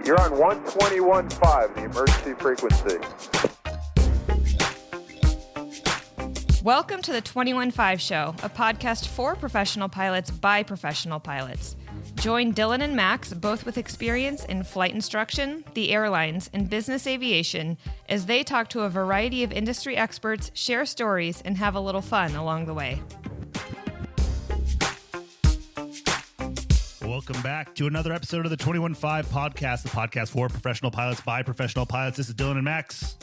You're on 121.5, the emergency frequency. Welcome to the 21.5 Show, a podcast for professional pilots by professional pilots. Join Dylan and Max, both with experience in flight instruction, the airlines, and business aviation, as they talk to a variety of industry experts, share stories, and have a little fun along the way. Welcome back to another episode of the 21.5 podcast, the podcast for professional pilots by professional pilots. This is Dylan and Max.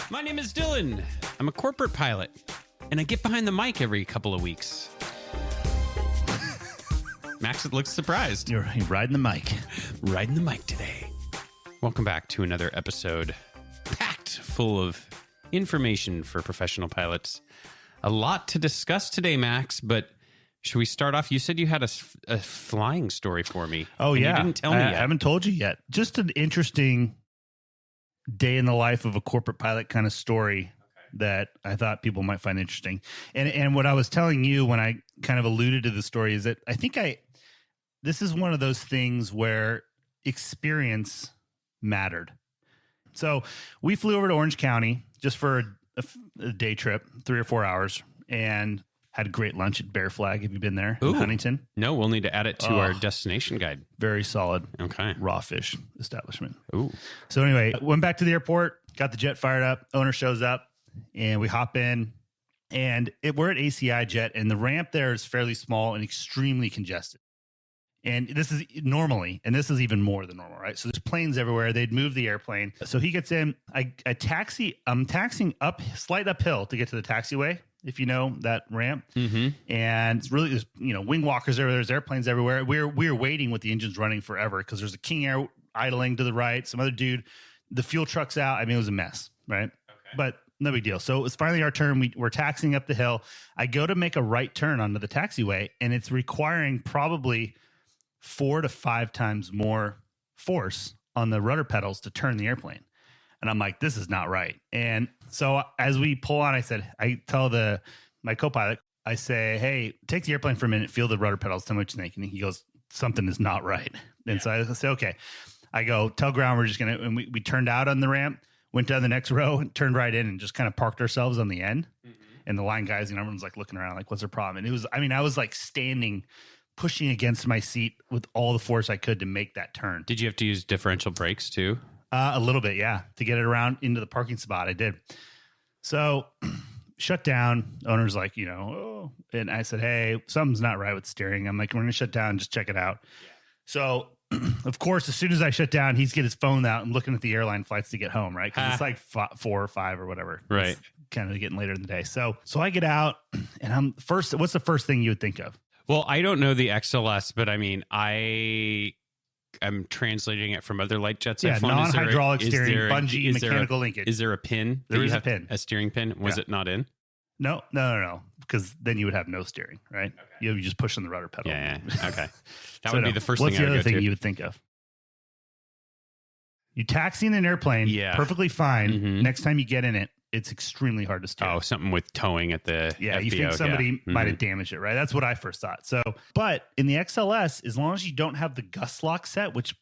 My name is Dylan. I'm a corporate pilot, and I get behind the mic every couple of weeks. Max looks surprised. You're riding the mic. Riding the mic today. Welcome back to another episode packed full of information for professional pilots. A lot to discuss today, Max, but should we start off? You said you had a flying story for me. Oh, yeah. You didn't tell me yet. I haven't told you yet. Just an interesting day in the life of a corporate pilot kind of story that I thought people might find interesting. And what I was telling you when I kind of alluded to the story is that I think this is one of those things where experience mattered. So we flew over to Orange County just for a day trip, 3 or 4 hours, and had a great lunch at Bear Flag. Have you been there in Huntington? No, we'll need to add it to our destination guide. Very solid. Okay. Raw fish establishment. Ooh. So anyway, went back to the airport, got the jet fired up. Owner shows up, and we hop in, and we're at ACI Jet, and the ramp there is fairly small and extremely congested. And this is normally, and this is even more than normal, right? So there's planes everywhere. They'd move the airplane. So he gets in. I'm taxiing slight uphill to get to the taxiway, if you know that ramp. Mm-hmm. And it's really, wing walkers everywhere. There's airplanes everywhere. We're waiting with the engines running forever because there's a King Air idling to the right. Some other dude, the fuel truck's out. I mean, it was a mess, right? Okay. But no big deal. So it was finally our turn. We're taxiing up the hill. I go to make a right turn onto the taxiway, and it's requiring probably 4 to 5 times more force on the rudder pedals to turn the airplane. And I'm like, this is not right. And so as we pull on, I tell my co-pilot, I say, hey, take the airplane for a minute, feel the rudder pedals, tell me what you think. And he goes, something is not right. And so I say, okay. I go, tell ground we're just going to, and we turned out on the ramp, went down the next row, and turned right in and just kind of parked ourselves on the end. Mm-hmm. And the line guys, everyone's like looking around like, what's their problem? And I was like standing, pushing against my seat with all the force I could to make that turn. Did you have to use differential brakes too? A little bit, yeah. To get it around into the parking spot, I did. So shut down. Owner's like, oh. And I said, hey, something's not right with steering. I'm like, we're going to shut down. Just check it out. Yeah. So, of course, as soon as I shut down, he's getting his phone out and looking at the airline flights to get home, right? Because it's like 4 or 5 or whatever. Right. It's kind of getting later in the day. So I get out, and what's the first thing you would think of? Well, I don't know the XLS, but I mean, I'm translating it from other light jets. Yeah, non-hydraulic steering, bungee, is mechanical linkage. Is there a pin? There is a pin. A steering pin? Was it not in? No. Because then you would have no steering, right? Okay. You just push on the rudder pedal. Yeah. Okay. That would be the first thing I would go to. What's the other thing you would think of? You taxiing an airplane, perfectly fine. Mm-hmm. Next time you get in it, it's extremely hard to steer. Oh, something with towing at the FBO. You think somebody might have damaged it, right? That's what I first thought. So, but in the XLS, as long as you don't have the gust lock set, which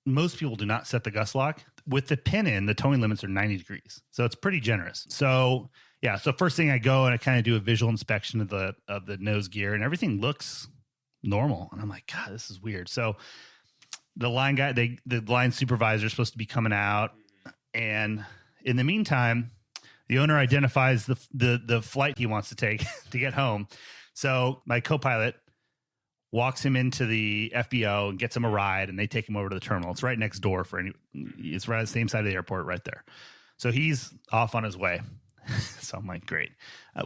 most people do not set the gust lock, with the pin in, the towing limits are 90 degrees. So it's pretty generous. So yeah, so first thing I go and I kind of do a visual inspection of the nose gear, and everything looks normal. And I'm like, God, this is weird. So the line guy, the line supervisor is supposed to be coming out, and in the meantime, the owner identifies the flight he wants to take to get home. So my co-pilot walks him into the FBO and gets him a ride, and they take him over to the terminal. It's right next door it's right on the same side of the airport right there. So he's off on his way. So I'm like, great.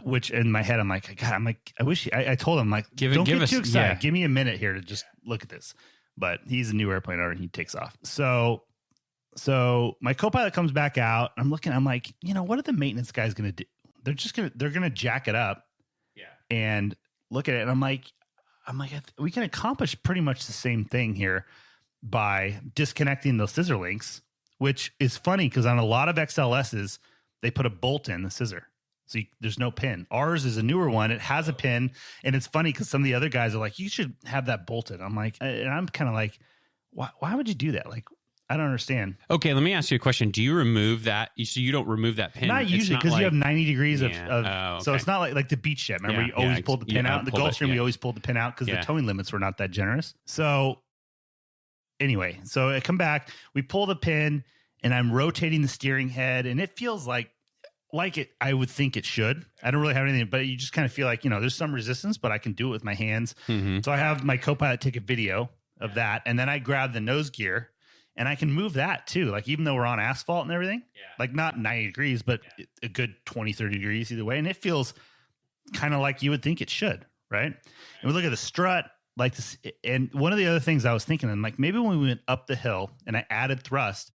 Which in my head, I'm like, God, I wish I told him, like, don't get too excited. Yeah. Give me a minute here to just look at this. But he's a new airplane owner and he takes off. So my co-pilot comes back out. I'm looking. I'm like, what are the maintenance guys going to do? They're going to jack it up, and look at it. And I'm like, we can accomplish pretty much the same thing here by disconnecting those scissor links, which is funny because on a lot of XLSs they put a bolt in the scissor, so there's no pin. Ours is a newer one; it has a pin, and it's funny because some of the other guys are like, you should have that bolted. I'm like, and I'm kind of like, why would you do that? Like, I don't understand. Okay, let me ask you a question. Do you remove that? So you don't remove that pin? Not It's usually, because like- you have 90 degrees of okay. so it's not like the beach jet. Remember, you always pulled the pin out. The Gulfstream, we always pulled the pin out because the towing limits were not that generous. So anyway, so I come back, we pull the pin, and I'm rotating the steering head, and it feels like it. I would think it should. I don't really have anything, but you just kind of feel like, there's some resistance, but I can do it with my hands. Mm-hmm. So I have my co-pilot take a video of that, and then I grab the nose gear. And I can move that too. Like, even though we're on asphalt and everything, like not 90 degrees, but a good 20, 30 degrees either way. And it feels kind of like you would think it should. Right. And we look at the strut like this. And one of the other things I was thinking, I'm like, maybe when we went up the hill and I added thrust,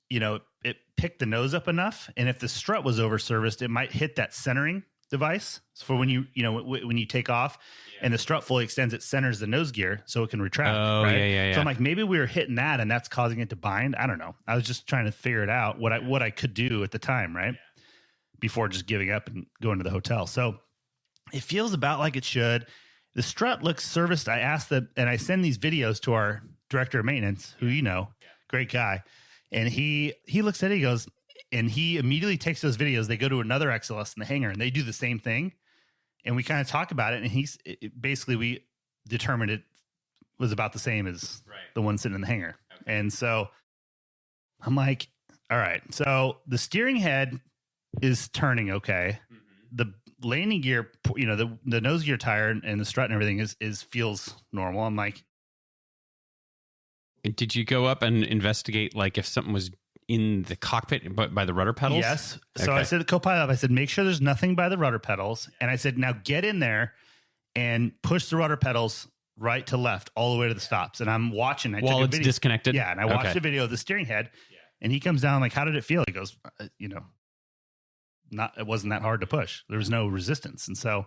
it picked the nose up enough. And if the strut was over serviced, it might hit that centering device. So for when when you take off and the strut fully extends, it centers the nose gear so it can retract. Oh, right? yeah. So I'm like, maybe we were hitting that and that's causing it to bind. I don't know. I was just trying to figure it out what I could do at the time, right? Before just giving up and going to the hotel. So it feels about like it should. The strut looks serviced. I asked and I send these videos to our director of maintenance, who great guy. And he looks at it, he goes, and he immediately takes those videos. They go to another XLS in the hangar and they do the same thing. And we kind of talk about it. And basically we determined it was about the same as the one sitting in the hangar. Okay. And so I'm like, all right. So the steering head is turning okay. Mm-hmm. The landing gear, the nose gear tire and the strut and everything feels normal. I'm like, did you go up and investigate like if something was in the cockpit by the rudder pedals? Yes. So I said to the co-pilot, I said, make sure there's nothing by the rudder pedals. And I said, now get in there and push the rudder pedals right to left all the way to the stops. And I'm watching. While it's disconnected? Yeah. And I watched the video of the steering head and he comes down like, how did it feel? He goes, it wasn't that hard to push. There was no resistance. And so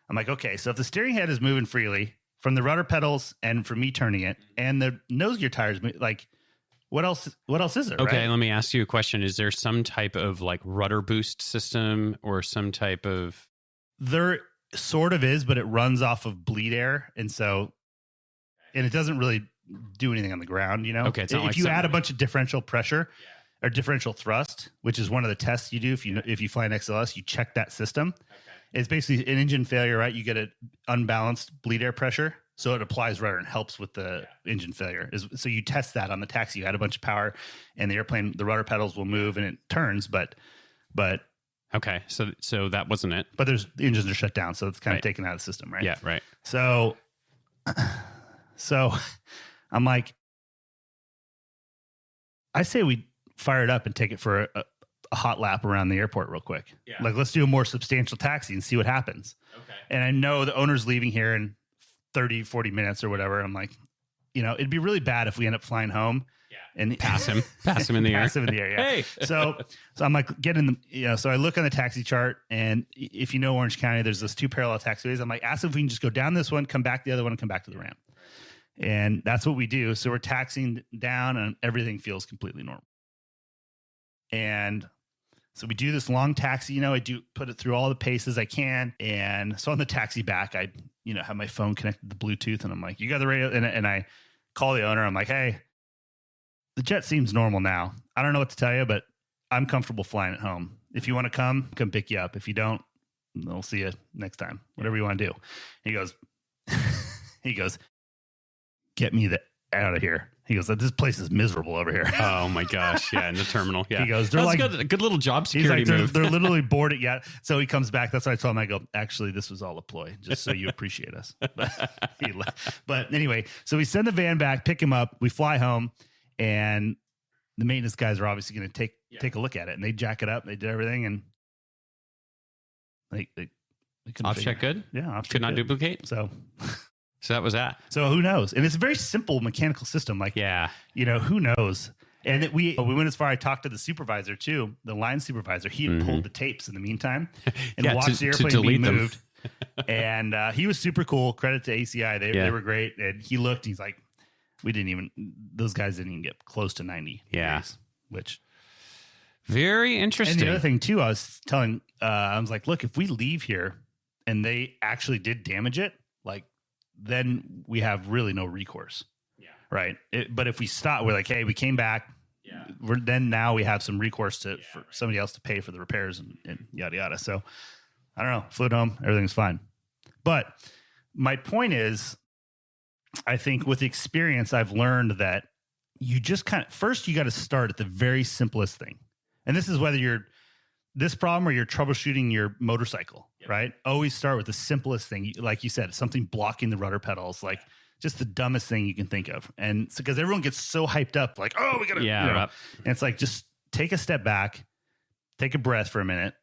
I'm like, okay, so if the steering head is moving freely from the rudder pedals and from me turning it and the nose gear tires, like, what else is there? Okay, right? Let me ask you a question. Is there some type of like rudder boost system or some type of... There sort of is, but it runs off of bleed air. And it doesn't really do anything on the ground, Okay, it's not if like you add a bunch of differential pressure or differential thrust, which is one of the tests you do if you fly an XLS, you check that system. Okay. It's basically an engine failure, right? You get an unbalanced bleed air pressure. So it applies rudder and helps with the engine failure. So you test that on the taxi. You add a bunch of power, and the airplane, the rudder pedals will move and it turns. But okay, so that wasn't it. But the engines are shut down, so it's kind of taken out of the system, right? Yeah, right. So I'm like, I say we fire it up and take it for a hot lap around the airport real quick. Yeah. Like, let's do a more substantial taxi and see what happens. Okay. And I know the owner's leaving here in 30, 40 minutes or whatever. I'm like, it'd be really bad if we end up flying home and pass him in the air. Pass him in the air. Yeah. Hey. So I'm like, so I look on the taxi chart, and if you know Orange County, there's those two parallel taxiways. I'm like, ask if we can just go down this one, come back the other one, and come back to the ramp. Right. And that's what we do. So we're taxiing down and everything feels completely normal. And so we do this long taxi, I do put it through all the paces I can. And so on the taxi back, I, have my phone connected to Bluetooth, and I'm like, you got the radio? And I call the owner. I'm like, hey, the jet seems normal now. I don't know what to tell you, but I'm comfortable flying it home. If you want to come pick you up. If you don't, we'll see you next time, whatever you want to do. He goes, get me out of here. He goes, this place is miserable over here. Oh my gosh. Yeah. In the terminal. Yeah. He goes, they're a good little job security move. They're literally bored it yet. So he comes back. That's what I told him. I go, actually, this was all a ploy, just so you appreciate us. But anyway, so we send the van back, pick him up. We fly home, and the maintenance guys are obviously going to take a look at it, and they jack it up. They did everything, and they couldn't off check good. Yeah. Off could not good. duplicate. So that was that. So who knows? And it's a very simple mechanical system. Like, who knows? And we went as far. I talked to the supervisor too, the line supervisor. He had pulled the tapes in the meantime and watched the airplane being moved. And he was super cool. Credit to ACI. They were great. And he looked, he's like, those guys didn't even get close to 90 degrees, which very interesting. And the other thing too, I was telling, I was like, look, if we leave here and they actually did damage it, like, then we have really no recourse. Yeah. right? But if we stop, we're like, hey, we came back. Now we have some recourse for somebody else to pay for the repairs and yada yada. So I don't know. Flew home, everything's fine. But my point is, I think with experience, I've learned that you just first you got to start at the very simplest thing, and this is whether you're this problem or you're troubleshooting your motorcycle, right? Always start with the simplest thing, like you said, something blocking the rudder pedals, like. Just the dumbest thing you can think of. And so, because everyone gets so hyped up, like, oh, we got to, and it's like, just take a step back, take a breath for a minute,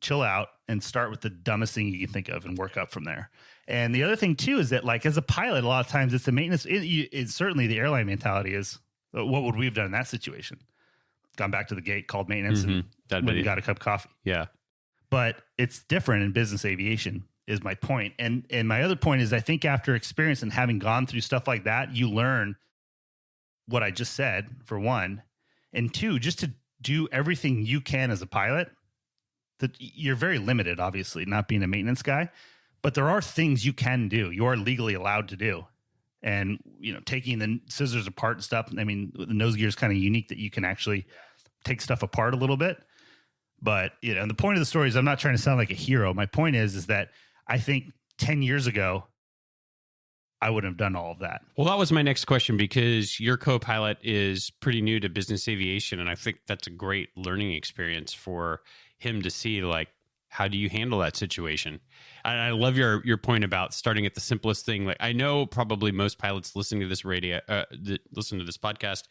chill out, and start with the dumbest thing you can think of and work up from there. And the other thing, too, is that, like, as a pilot, a lot of times it's the maintenance. It's certainly the airline mentality is, what would we have done in that situation? Gone back to the gate, called maintenance, and got a cup of coffee. Yeah. But it's different in business aviation. Is my point. And my other point is I think after experience and having gone through stuff like that, you learn what I just said, for one, and two, just to do everything you can as a pilot. That you're very limited, obviously, not being a maintenance guy, but there are things you can do. You are legally allowed to do. And, taking the scissors apart and stuff. I mean, the nose gear is kind of unique that you can actually take stuff apart a little bit. But, and the point of the story is I'm not trying to sound like a hero. My point is that I think 10 years ago, I wouldn't have done all of that. Well, that was my next question, because your co-pilot is pretty new to business aviation. And I think that's a great learning experience for him to see, like, how do you handle that situation? And I love your point about starting at the simplest thing. Like, I know probably most pilots listening to this listen to this podcast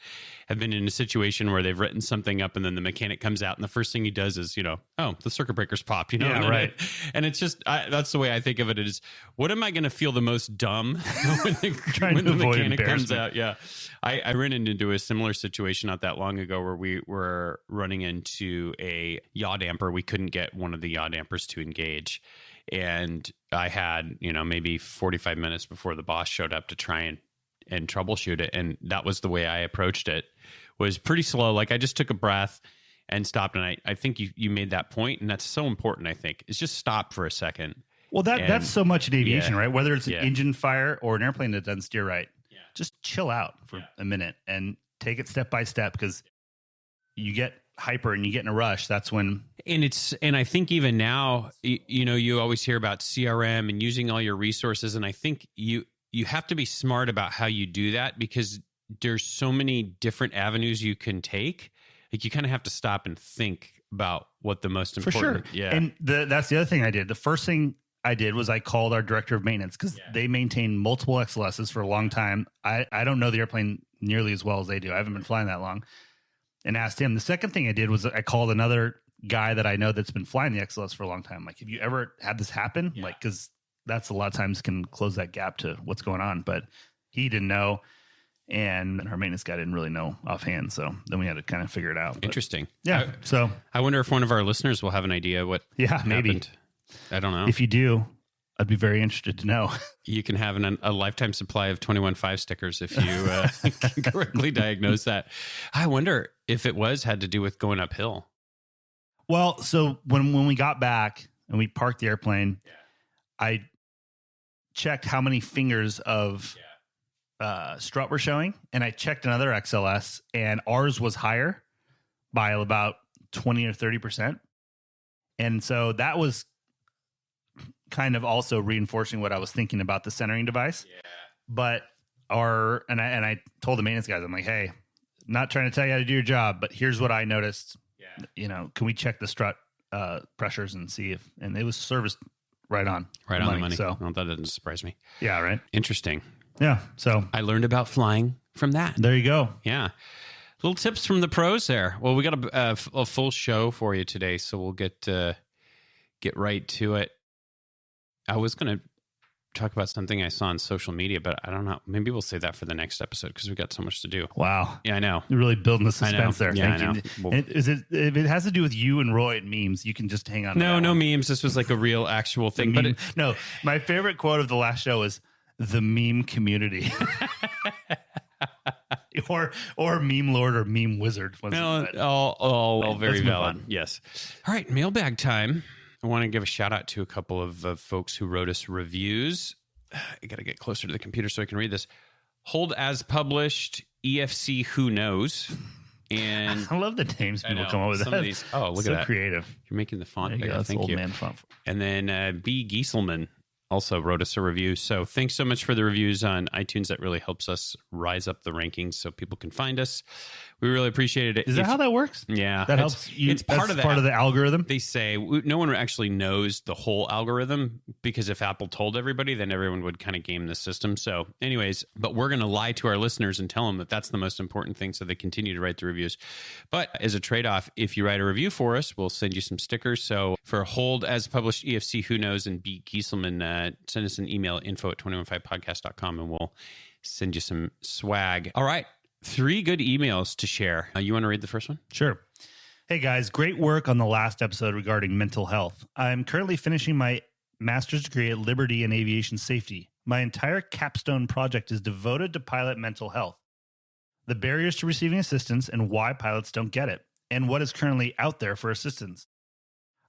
have been in a situation where they've written something up and then the mechanic comes out and the first thing he does is, oh, the circuit breaker's popped, Yeah, right. And it's just, that's the way I think of it is, what am I going to feel the most dumb when the mechanic comes out? Yeah. I ran into a similar situation not that long ago where we were running into a yaw damper. We couldn't get one of the yaw dampers to engage. And I had, maybe 45 minutes before the boss showed up to try and troubleshoot it. And that was the way I approached it, was pretty slow. Like, I just took a breath and stopped. And I think you made that point, and that's so important, I think, is just stop for a second. Well, that's so much in aviation, right? Whether it's an engine fire or an airplane that doesn't steer right, just chill out for a minute and take it step by step, because you get hyper and you get in a rush. That's when. And I think even now, you always hear about CRM and using all your resources. And I think you have to be smart about how you do that, because there's so many different avenues you can take. Like, you kind of have to stop and think about what the most important. For sure. Yeah. And that's the other thing I did. The first thing I did was I called our director of maintenance, because they maintain multiple XLSs for a long time. I don't know the airplane nearly as well as they do. I haven't been flying that long. And asked him. The second thing I did was I called another guy that I know that's been flying the XLS for a long time. Like, have you ever had this happen? Like, because that's a lot of times can close that gap to what's going on. But he didn't know, and our maintenance guy didn't really know offhand. So then we had to kind of figure it out. But, interesting. Yeah. So I wonder if one of our listeners will have an idea what maybe happened. I don't know. If you do, I'd be very interested to know. You can have a lifetime supply of 21.5 stickers if you can correctly diagnose that. I wonder if it had to do with going uphill. Well, so when we got back and we parked the airplane, I checked how many fingers of strut were showing, and I checked another XLS, and ours was higher by about 20 or 30%. And so that was kind of also reinforcing what I was thinking about the centering device. Yeah. But I told the maintenance guys, I'm like, hey, not trying to tell you how to do your job, but here's what I noticed. Yeah. Can we check the strut pressures and see if, and it was serviced right on the money. So well, that doesn't surprise me. Yeah. Right. Interesting. Yeah. So I learned about flying from that. There you go. Yeah. Little tips from the pros there. Well, we got a full show for you today, so we'll get right to it. I was going to talk about something I saw on social media, but I don't know. Maybe we'll save that for the next episode because we've got so much to do. Wow. Yeah, I know. You're really building the suspense there. Yeah, Thank you. Well, if it has to do with you and Roy and memes, you can just hang on. No memes. This was like a real actual thing. But no, my favorite quote of the last show is the meme community. or meme lord or meme wizard. No, all very valid. Yes. All right, mailbag time. I want to give a shout out to a couple of folks who wrote us reviews. I got to get closer to the computer so I can read this. Hold as published, EFC Who Knows. And I love the names people come up with. Some of these, look at that. Creative. You're making the font bigger. That's Thank old you. man font. And then B. Gieselman also wrote us a review. So thanks so much for the reviews on iTunes. That really helps us rise up the rankings so people can find us. We really appreciated it. Is that how that works? Yeah. That helps you. It's part of the algorithm. They say no one actually knows the whole algorithm, because if Apple told everybody, then everyone would kind of game the system. So anyways, but we're going to lie to our listeners and tell them that that's the most important thing, so they continue to write the reviews. But as a trade-off, if you write a review for us, we'll send you some stickers. So for Hold as Published, EFC Who Knows, and B. Gieselman, send us an email, info@215podcast.com, and we'll send you some swag. All right. 3 good emails to share. You want to read the first one? Sure. Hey guys, great work on the last episode regarding mental health. I'm currently finishing my master's degree at Liberty in aviation safety. My entire capstone project is devoted to pilot mental health, the barriers to receiving assistance and why pilots don't get it, and what is currently out there for assistance.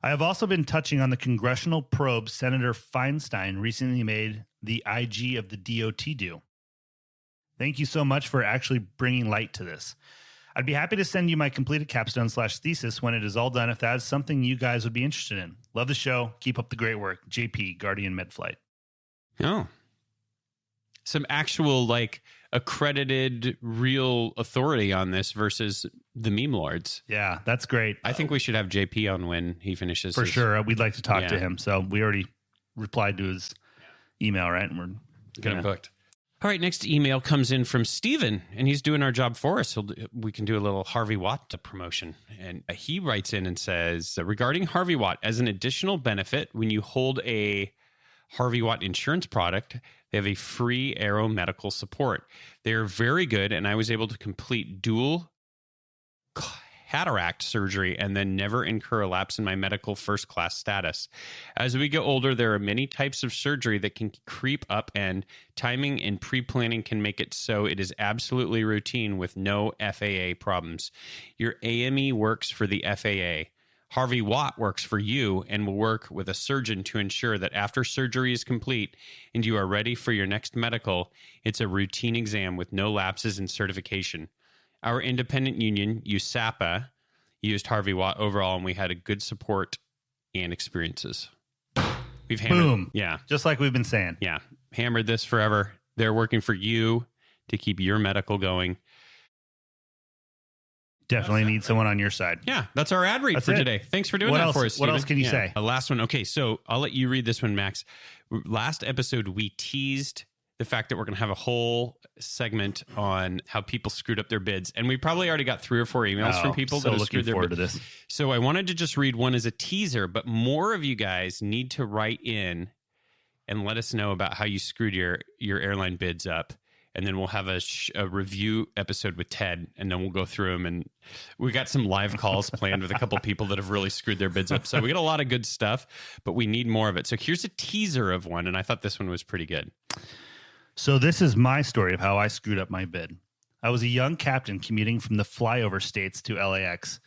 I have also been touching on the congressional probe Senator Feinstein recently made the IG of the DOT do. Thank you so much for actually bringing light to this. I'd be happy to send you my completed capstone/thesis when it is all done if that is something you guys would be interested in. Love the show. Keep up the great work. JP, Guardian Medflight. Oh. Some actual, accredited, real authority on this versus the meme lords. Yeah, that's great. I think we should have JP on when he finishes. For sure. We'd like to talk to Yeah. him. So we already replied to his email, right? And we're Get him booked. All right, next email comes in from Steven, and he's doing our job for us. We can do a little Harvey Watt promotion. And he writes in and says, regarding Harvey Watt, as an additional benefit, when you hold a Harvey Watt insurance product, they have a free aero medical support. They're very good, and I was able to complete dual cataract surgery and then never incur a lapse in my medical first class status. As we get older, there are many types of surgery that can creep up, and timing and pre-planning can make it so it is absolutely routine with no FAA problems. Your AME works for the FAA. Harvey Watt works for you and will work with a surgeon to ensure that after surgery is complete and you are ready for your next medical, it's a routine exam with no lapses in certification. Our independent union, USAPA, used Harvey Watt overall, and we had a good support and experiences. We've hammered, boom. Yeah. Just like we've been saying. Yeah. Hammered this forever. They're working for you to keep your medical going. Definitely need someone on your side. Yeah, that's our ad read for today. Thanks for doing that for us, What Steven. else can you say? Last one. Okay, so I'll let you read this one, Max. Last episode, we teased the fact that we're going to have a whole segment on how people screwed up their bids. And we probably already got 3 or 4 emails from people that have screwed their bids. To this. So I wanted to just read one as a teaser, but more of you guys need to write in and let us know about how you screwed your airline bids up. And then we'll have a review episode with Ted, and then we'll go through them. And we got some live calls planned with a couple people that have really screwed their bids up. So we got a lot of good stuff, but we need more of it. So here's a teaser of one, and I thought this one was pretty good. So this is my story of how I screwed up my bid. I was a young captain commuting from the flyover states to LAX.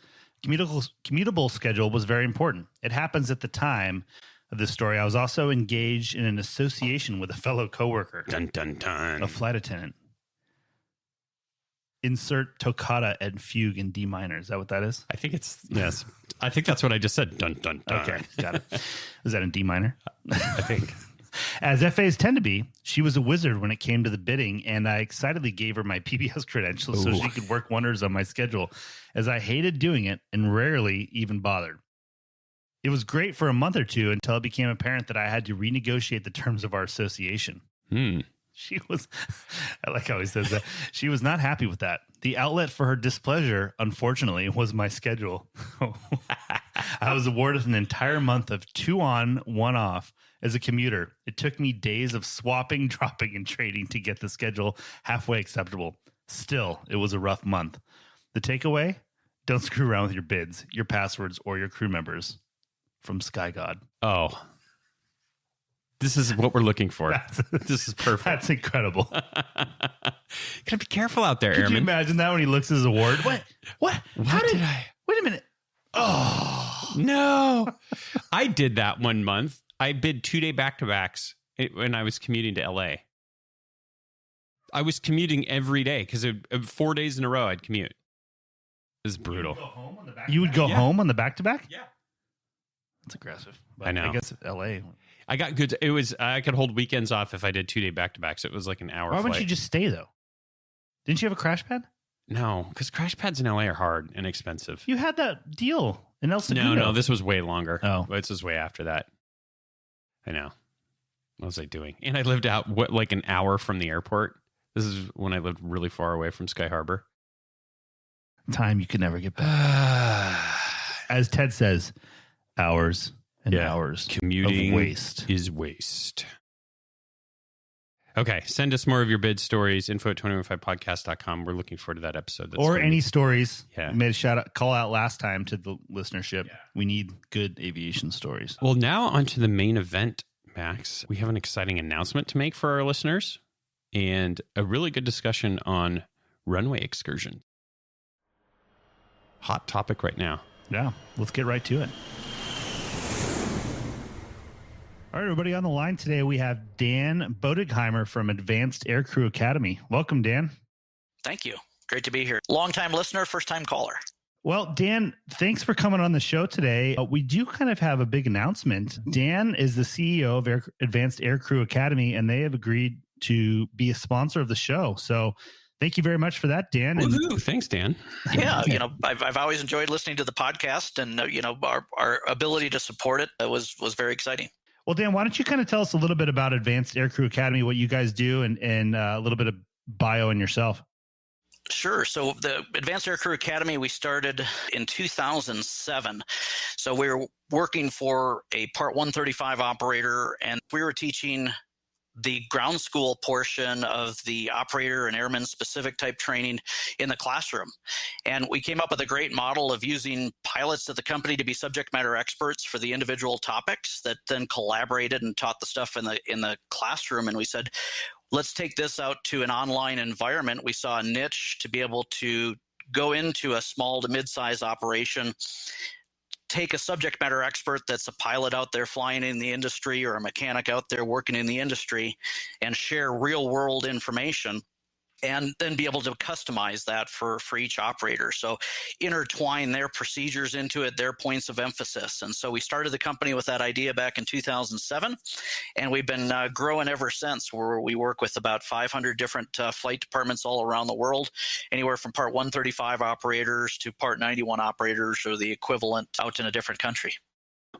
Commutable schedule was very important. It happens at the time of this story, I was also engaged in an association with a fellow coworker. Dun, dun, dun. A flight attendant. Insert toccata and fugue in D minor. Is that what that is? I think yes. I think that's what I just said. Dun, dun, dun. Okay, got it. Was that in D minor? I think. As FAs tend to be, she was a wizard when it came to the bidding, and I excitedly gave her my PBS credentials so she could work wonders on my schedule, as I hated doing it and rarely even bothered. It was great for a month or two until it became apparent that I had to renegotiate the terms of our association. She was, I like how he says that, she was not happy with that. The outlet for her displeasure, unfortunately, was my schedule. I was awarded an entire month of 2 on, 1 off as a commuter. It took me days of swapping, dropping, and trading to get the schedule halfway acceptable. Still, it was a rough month. The takeaway? Don't screw around with your bids, your passwords, or your crew members. From Sky God. Oh. This is what we're looking for. This is perfect. That's incredible. Gotta be careful out there, Could Airman. you imagine that when he looks at his award? What? How did I? Wait a minute. Oh, no. I did that one month. I bid 2-day back-to-backs when I was commuting to LA. I was commuting every day because 4 days in a row I'd commute. It was brutal. You would go home on the back-to-back? Yeah. That's aggressive. I know. I guess L.A. I got good. It was, I could hold weekends off if I did 2-day back-to-backs. It was like an hour Why flight. wouldn't you just stay, though? Didn't you have a crash pad? No, because crash pads in LA are hard and expensive. You had that deal in El Segundo. No, this was way longer. Oh. This was way after that. I know. What was I doing? And I lived out, like an hour from the airport. This is when I lived really far away from Sky Harbor. Time you can never get back. As Ted says, hours and hours commuting of waste. Is waste. Okay, send us more of your bid stories, info@215podcast.com. We're looking forward to that episode. Or any stories. Yeah. We made a call out last time to the listenership. Yeah. We need good aviation stories. Well, now onto the main event, Max. We have an exciting announcement to make for our listeners and a really good discussion on Runway excursions. Hot topic right now. Yeah, let's get right to it. All right, everybody, on the line today, we have Dan Boedigheimer from Advanced Aircrew Academy. Welcome, Dan. Thank you. Great to be here. Long-time listener, first-time caller. Well, Dan, thanks for coming on the show today. We do kind of have a big announcement. Dan is the CEO of Advanced Aircrew Academy, and they have agreed to be a sponsor of the show. So thank you very much for that, Dan. Woo-hoo. Thanks, Dan. Yeah, I've always enjoyed listening to the podcast, and our ability to support it was very exciting. Well, Dan, why don't you kind of tell us a little bit about Advanced Aircrew Academy, what you guys do, and a little bit of bio on yourself. Sure. So the Advanced Aircrew Academy, we started in 2007. So we were working for a Part 135 operator, and we were teaching the ground school portion of the operator and airman specific type training in the classroom. And we came up with a great model of using pilots at the company to be subject matter experts for the individual topics that then collaborated and taught the stuff in the classroom. And we said, let's take this out to an online environment. We saw a niche to be able to go into a small to mid-size operation, take a subject matter expert that's a pilot out there flying in the industry or a mechanic out there working in the industry and share real world information, and then be able to customize that for each operator. So intertwine their procedures into it, their points of emphasis. And so we started the company with that idea back in 2007, and we've been growing ever since, where we work with about 500 different flight departments all around the world, anywhere from Part 135 operators to Part 91 operators or the equivalent out in a different country.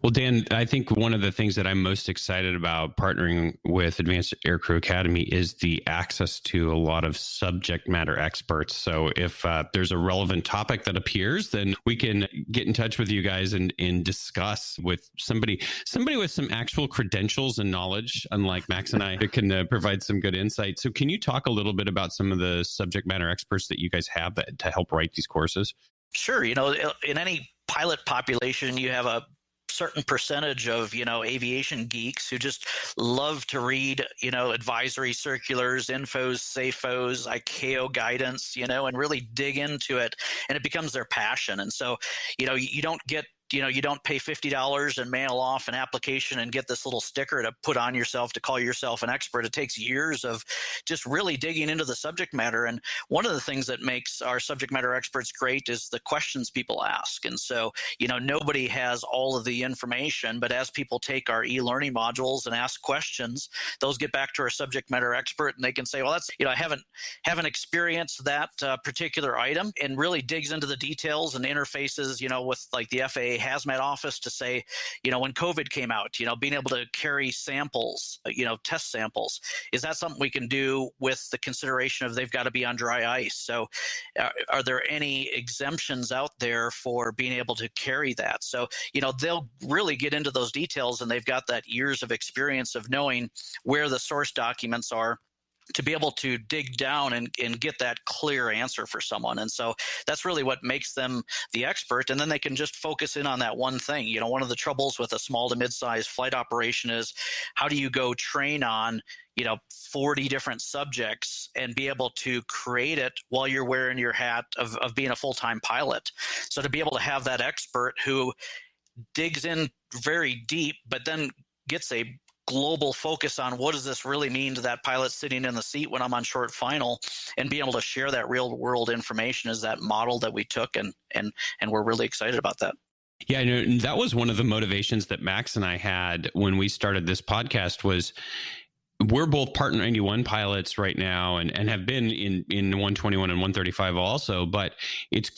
Well, Dan, I think one of the things that I'm most excited about partnering with Advanced Aircrew Academy is the access to a lot of subject matter experts. So if there's a relevant topic that appears, then we can get in touch with you guys and discuss with somebody with some actual credentials and knowledge, unlike Max and I, that can provide some good insight. So can you talk a little bit about some of the subject matter experts that you guys have to help write these courses? Sure. In any pilot population, you have a certain percentage of, aviation geeks who just love to read, advisory circulars, infos, SAFOs, ICAO guidance, and really dig into it, and it becomes their passion. And so, you don't pay $50 and mail off an application and get this little sticker to put on yourself to call yourself an expert. It takes years of just really digging into the subject matter. And one of the things that makes our subject matter experts great is the questions people ask. And so, nobody has all of the information, but as people take our e-learning modules and ask questions, those get back to our subject matter expert, and they can say, well, that's, I haven't experienced that particular item, and really digs into the details and interfaces, with like the FAA hazmat office to say, when COVID came out, being able to carry samples, test samples, is that something we can do with the consideration of they've got to be on dry ice? So are there any exemptions out there for being able to carry that? So, they'll really get into those details, and they've got that years of experience of knowing where the source documents are to be able to dig down and get that clear answer for someone. And so that's really what makes them the expert. And then they can just focus in on that one thing. One of the troubles with a small to mid-sized flight operation is, how do you go train on 40 different subjects and be able to create it while you're wearing your hat of being a full-time pilot? So to be able to have that expert who digs in very deep, but then gets a global focus on what does this really mean to that pilot sitting in the seat when I'm on short final, and being able to share that real world information is that model that we took, and we're really excited about that. Yeah, I know that was one of the motivations that Max and I had when we started this podcast. Was we're both Part 91 pilots right now, and have been in 121 and 135 also. But it's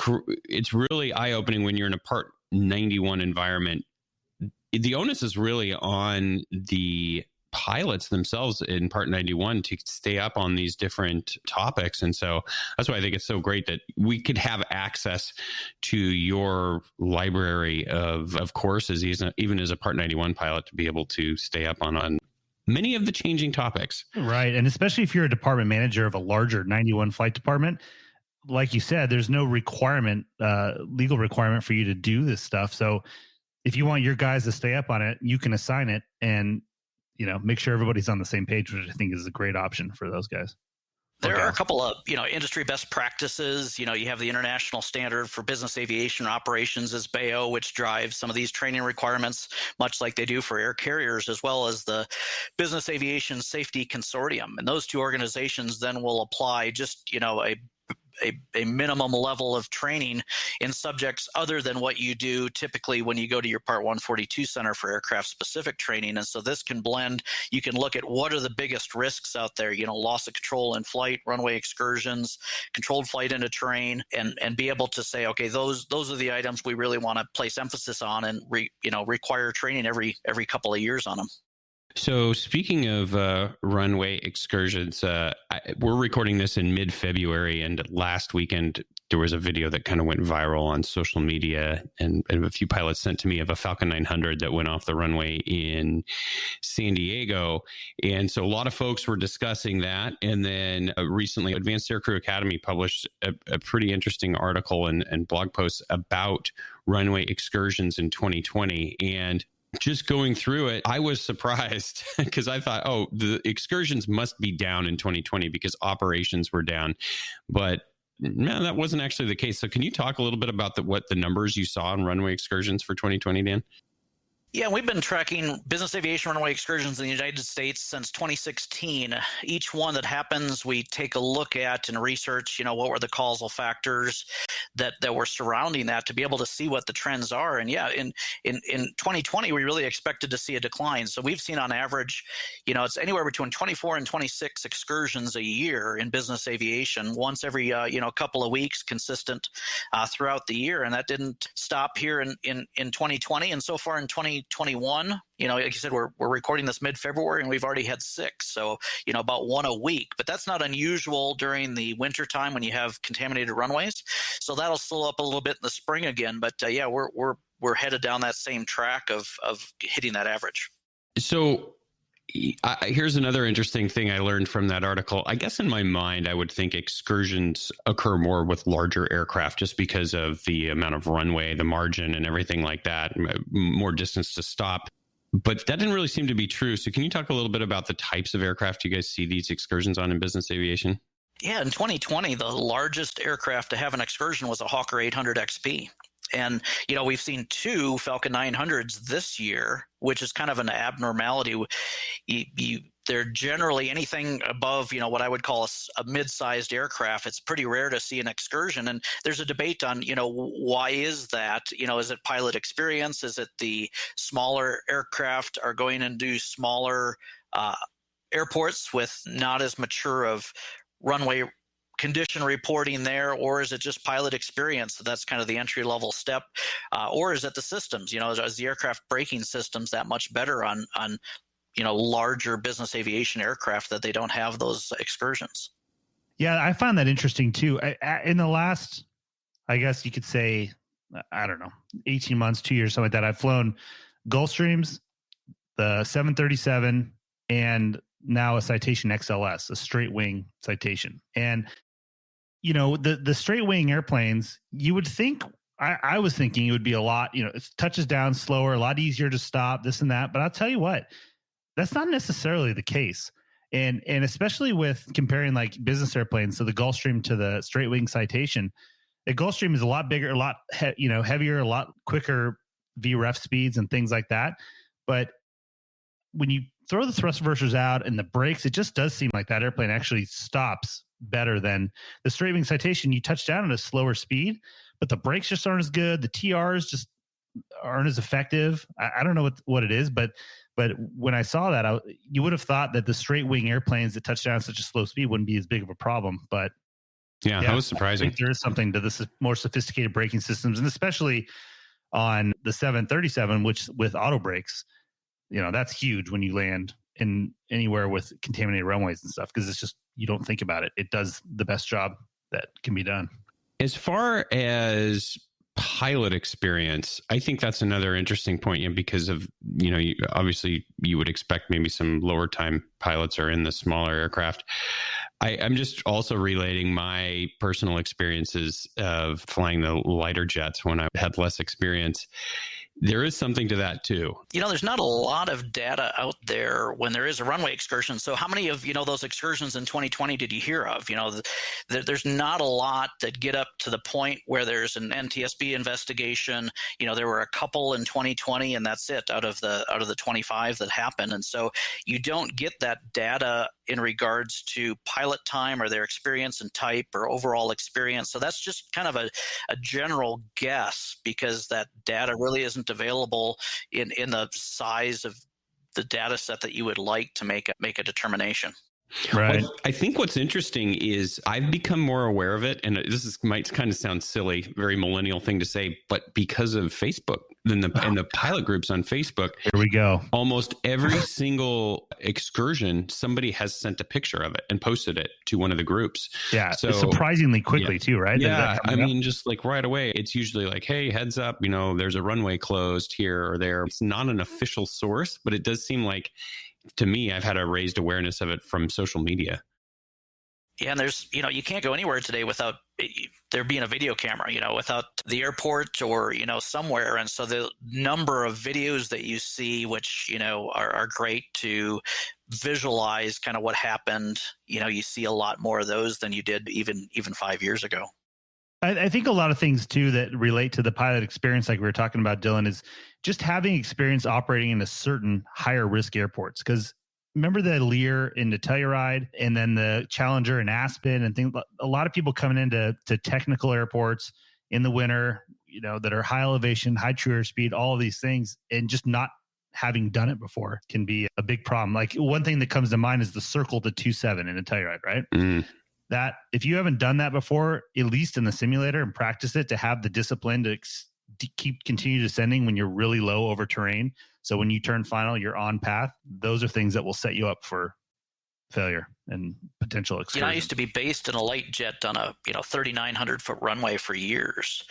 really eye opening when you're in a Part 91 environment. The onus is really on the pilots themselves in Part 91 to stay up on these different topics. And so that's why I think it's so great that we could have access to your library of courses, even as a Part 91 pilot, to be able to stay up on many of the changing topics. Right. And especially if you're a department manager of a larger 91 flight department, like you said, there's no requirement, legal requirement for you to do this stuff. So if you want your guys to stay up on it, you can assign it and, make sure everybody's on the same page, which I think is a great option for those guys. There are a couple of, industry best practices. You have the international standard for business aviation operations as BAO, which drives some of these training requirements, much like they do for air carriers, as well as the Business Aviation Safety Consortium. And those two organizations then will apply just, a minimum level of training in subjects other than what you do typically when you go to your Part 142 Center for Aircraft Specific Training. And so this can blend. You can look at what are the biggest risks out there, loss of control in flight, runway excursions, controlled flight into terrain, and be able to say, okay, those are the items we really want to place emphasis on and require training every couple of years on them. So speaking of runway excursions, we're recording this in mid-February, and last weekend there was a video that kind of went viral on social media, and a few pilots sent to me of a Falcon 900 that went off the runway in San Diego. And so a lot of folks were discussing that. And then recently, Advanced Aircrew Academy published a pretty interesting article and blog post about runway excursions in 2020. And just going through it, I was surprised because I thought, the excursions must be down in 2020 because operations were down. But no, that wasn't actually the case. So can you talk a little bit about what the numbers you saw in runway excursions for 2020, Dan? Yeah, we've been tracking business aviation runway excursions in the United States since 2016. Each one that happens, we take a look at and research, what were the causal factors that were surrounding that to be able to see what the trends are. And yeah, in 2020, we really expected to see a decline. So we've seen on average, it's anywhere between 24 and 26 excursions a year in business aviation, once every, couple of weeks, consistent throughout the year. And that didn't stop here in 2020. And so far in 2021, like you said, we're recording this mid-February and we've already had 6. So, about one a week, but that's not unusual during the winter time when you have contaminated runways. So that'll slow up a little bit in the spring again. But yeah, we're headed down that same track of hitting that average. So here's another interesting thing I learned from that article. I guess in my mind, I would think excursions occur more with larger aircraft just because of the amount of runway, the margin, and everything like that, more distance to stop. But that didn't really seem to be true. So can you talk a little bit about the types of aircraft you guys see these excursions on in business aviation? Yeah, in 2020, the largest aircraft to have an excursion was a Hawker 800 XP. And, we've seen 2 Falcon 900s this year, which is kind of an abnormality. They're generally anything above, what I would call a mid-sized aircraft. It's pretty rare to see an excursion. And there's a debate on, why is that? Is it pilot experience? Is it the smaller aircraft are going into smaller airports with not as mature of runway condition reporting there, or is it just pilot experience? So that's kind of the entry level step, or is it the systems? Is the aircraft braking systems that much better on larger business aviation aircraft that they don't have those excursions? Yeah, I found that interesting too. In the last, I guess you could say, 18 months, 2 years, something like that, I've flown Gulfstreams, the 737, and now a Citation XLS, a straight wing Citation. And the straight wing airplanes, you would think, I was thinking it would be a lot, it touches down slower, a lot easier to stop, this and that. But I'll tell you what, that's not necessarily the case. And especially with comparing like business airplanes, so the Gulfstream to the straight wing Citation, the Gulfstream is a lot bigger, a lot heavier, a lot quicker VREF speeds and things like that. But when you throw the thrust reversers out and the brakes, it just does seem like that airplane actually stops better than the straight wing Citation. You touch down at a slower speed, but the brakes just aren't as good. The TRs just aren't as effective. I don't know what it is, but when I saw that, you would have thought that the straight wing airplanes that touch down at such a slow speed wouldn't be as big of a problem. But yeah, that was surprising. I think there is something to this more sophisticated braking systems, and especially on the 737, which with auto brakes, that's huge when you land in anywhere with contaminated runways and stuff, because it's just, you don't think about it. It does the best job that can be done. As far as pilot experience, I think that's another interesting point, because of, obviously you would expect maybe some lower time pilots are in the smaller aircraft. I'm just also relating my personal experiences of flying the lighter jets when I had less experience. There is something to that too. There's not a lot of data out there when there is a runway excursion. So how many of, those excursions in 2020 did you hear of? There's not a lot that get up to the point where there's an NTSB investigation. There were a couple in 2020, and that's it out of the 25 that happened. And so you don't get that data in regards to pilot time or their experience and type or overall experience. So that's just kind of a general guess, because that data really isn't available in the size of the data set that you would like to make a determination. Right. Well, I think what's interesting is I've become more aware of it, and might kind of sound silly, very millennial thing to say, but because of Facebook and the pilot groups on Facebook, here we go. Almost every single excursion, somebody has sent a picture of it and posted it to one of the groups. Yeah, so surprisingly quickly too, right? Yeah, I mean, just like right away, it's usually like, hey, heads up, there's a runway closed here or there. It's not an official source, but it does seem like, to me, I've had a raised awareness of it from social media. Yeah, and there's, you can't go anywhere today without there being a video camera, without the airport or, somewhere. And so the number of videos that you see, which, are great to visualize kind of what happened, you see a lot more of those than you did even 5 years ago. I think a lot of things too that relate to the pilot experience, like we were talking about, Dylan, is just having experience operating in a certain higher risk airports. Because remember the Lear into Telluride, and then the Challenger in Aspen, and things. A lot of people coming into technical airports in the winter, that are high elevation, high true airspeed, all of these things, and just not having done it before can be a big problem. Like one thing that comes to mind is the circle to 27 in a Telluride, right? Mm. That if you haven't done that before, at least in the simulator, and practice it, to have the discipline to continue descending when you're really low over terrain. So when you turn final, you're on path. Those are things that will set you up for failure and potential excursion. I used to be based in a light jet on a 3,900 foot runway for years,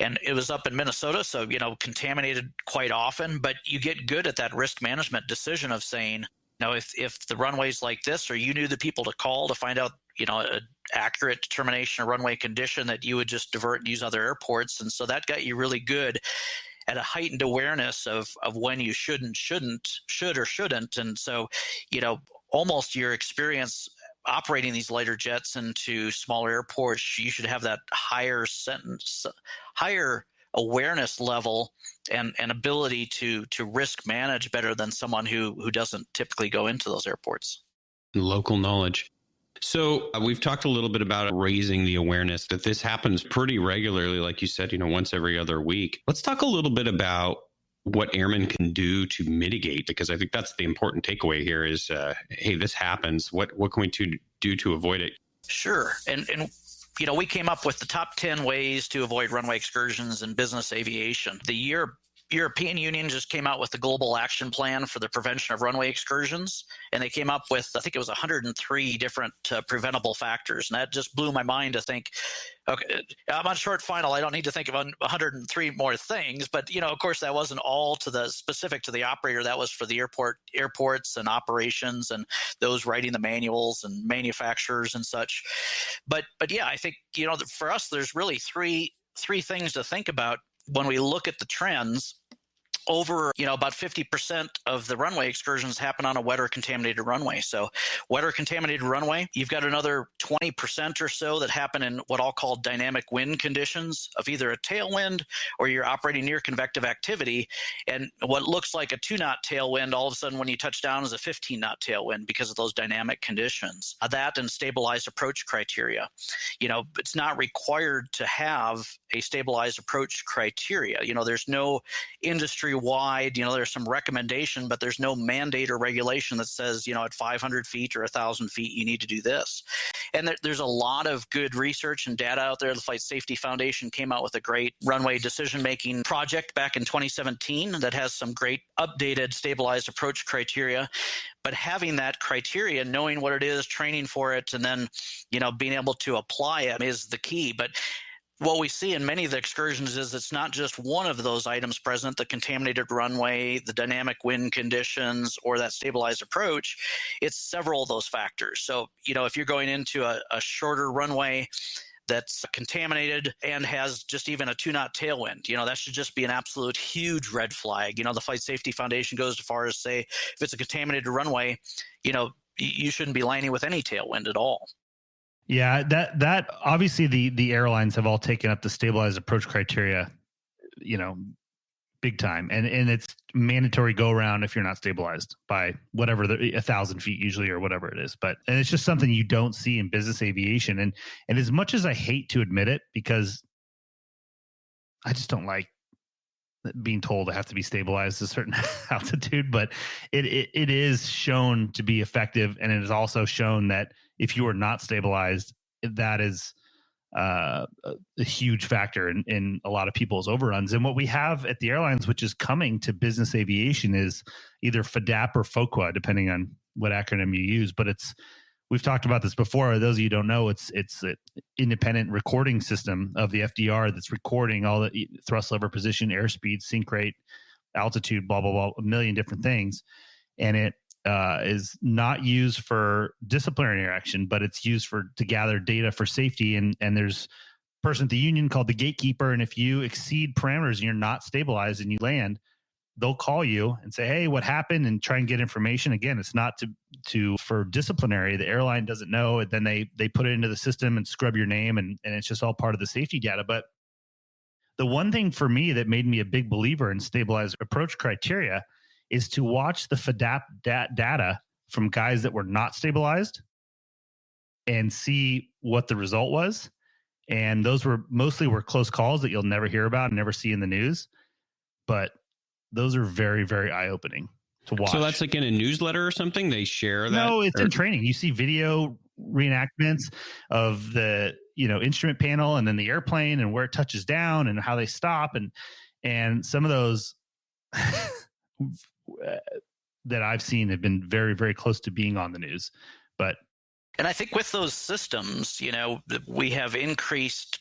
and it was up in Minnesota, so contaminated quite often. But you get good at that risk management decision of saying, if the runway's like this, or you knew the people to call to find out, an accurate determination of runway condition, that you would just divert and use other airports. And so that got you really good at a heightened awareness of when you should or shouldn't. And so, almost your experience operating these lighter jets into smaller airports, you should have that higher awareness level and ability to risk manage better than someone who doesn't typically go into those airports. Local knowledge. So we've talked a little bit about raising the awareness that this happens pretty regularly, like you said, once every other week. Let's talk a little bit about what airmen can do to mitigate, because I think that's the important takeaway here is, hey, this happens. What can we do to avoid it? Sure. And we came up with the top 10 ways to avoid runway excursions in business aviation. The European Union just came out with the Global Action Plan for the Prevention of Runway Excursions, and they came up with, I think it was 103 different preventable factors. And that just blew my mind to think, okay, I'm on short final. I don't need to think of 103 more things. But, of course, that wasn't all specific to the operator. That was for the airports and operations and those writing the manuals and manufacturers and such. But yeah, I think, for us, there's really three things to think about when we look at the trends. Over, about 50% of the runway excursions happen on a wet or contaminated runway. So wet or contaminated runway, you've got another 20% or so that happen in what I'll call dynamic wind conditions of either a tailwind or you're operating near convective activity. And what looks like a 2-knot tailwind, all of a sudden when you touch down is a 15-knot tailwind because of those dynamic conditions. That and stabilized approach criteria. It's not required to have a stabilized approach criteria. There's no industry-wide, there's some recommendation, but there's no mandate or regulation that says, at 500 feet or 1,000 feet, you need to do this. And there's a lot of good research and data out there. The Flight Safety Foundation came out with a great runway decision-making project back in 2017 that has some great updated stabilized approach criteria. But having that criteria, knowing what it is, training for it, and then, being able to apply it is the key. But what we see in many of the excursions is it's not just one of those items present, the contaminated runway, the dynamic wind conditions, or that stabilized approach. It's several of those factors. So, if you're going into a shorter runway that's contaminated and has just even a 2-knot tailwind, that should just be an absolute huge red flag. The Flight Safety Foundation goes as far as say, if it's a contaminated runway, you shouldn't be landing with any tailwind at all. Yeah, that obviously the airlines have all taken up the stabilized approach criteria, big time, and it's mandatory go around if you're not stabilized by whatever 1,000 feet usually or whatever it is. And it's just something you don't see in business aviation, and as much as I hate to admit it, because I just don't like being told I have to be stabilized at a certain altitude, but it is shown to be effective, and it is also shown that if you are not stabilized, that is a huge factor in a lot of people's overruns. And what we have at the airlines, which is coming to business aviation, is either FDAP or FOQA, depending on what acronym you use. But we've talked about this before. Those of you who don't know, it's an independent recording system of the FDR that's recording all the thrust lever position, airspeed, sink rate, altitude, blah, blah, blah, a million different things. And it is not used for disciplinary action, but it's used to gather data for safety. And there's a person at the union called the gatekeeper. And if you exceed parameters and you're not stabilized and you land, they'll call you and say, hey, what happened? And try and get information. Again, it's not for disciplinary. The airline doesn't know. And then they put it into the system and scrub your name. And it's just all part of the safety data. But the one thing for me that made me a big believer in stabilized approach criteria is to watch the FDAP data from guys that were not stabilized and see what the result was. And those were mostly close calls that you'll never hear about and never see in the news. But those are very, very eye-opening to watch. So that's like in a newsletter or something? They share that? No, it's in training. You see video reenactments of the instrument panel and then the airplane and where it touches down and how they stop. And some of those that I've seen have been very, very close to being on the news. And I think with those systems, we have increased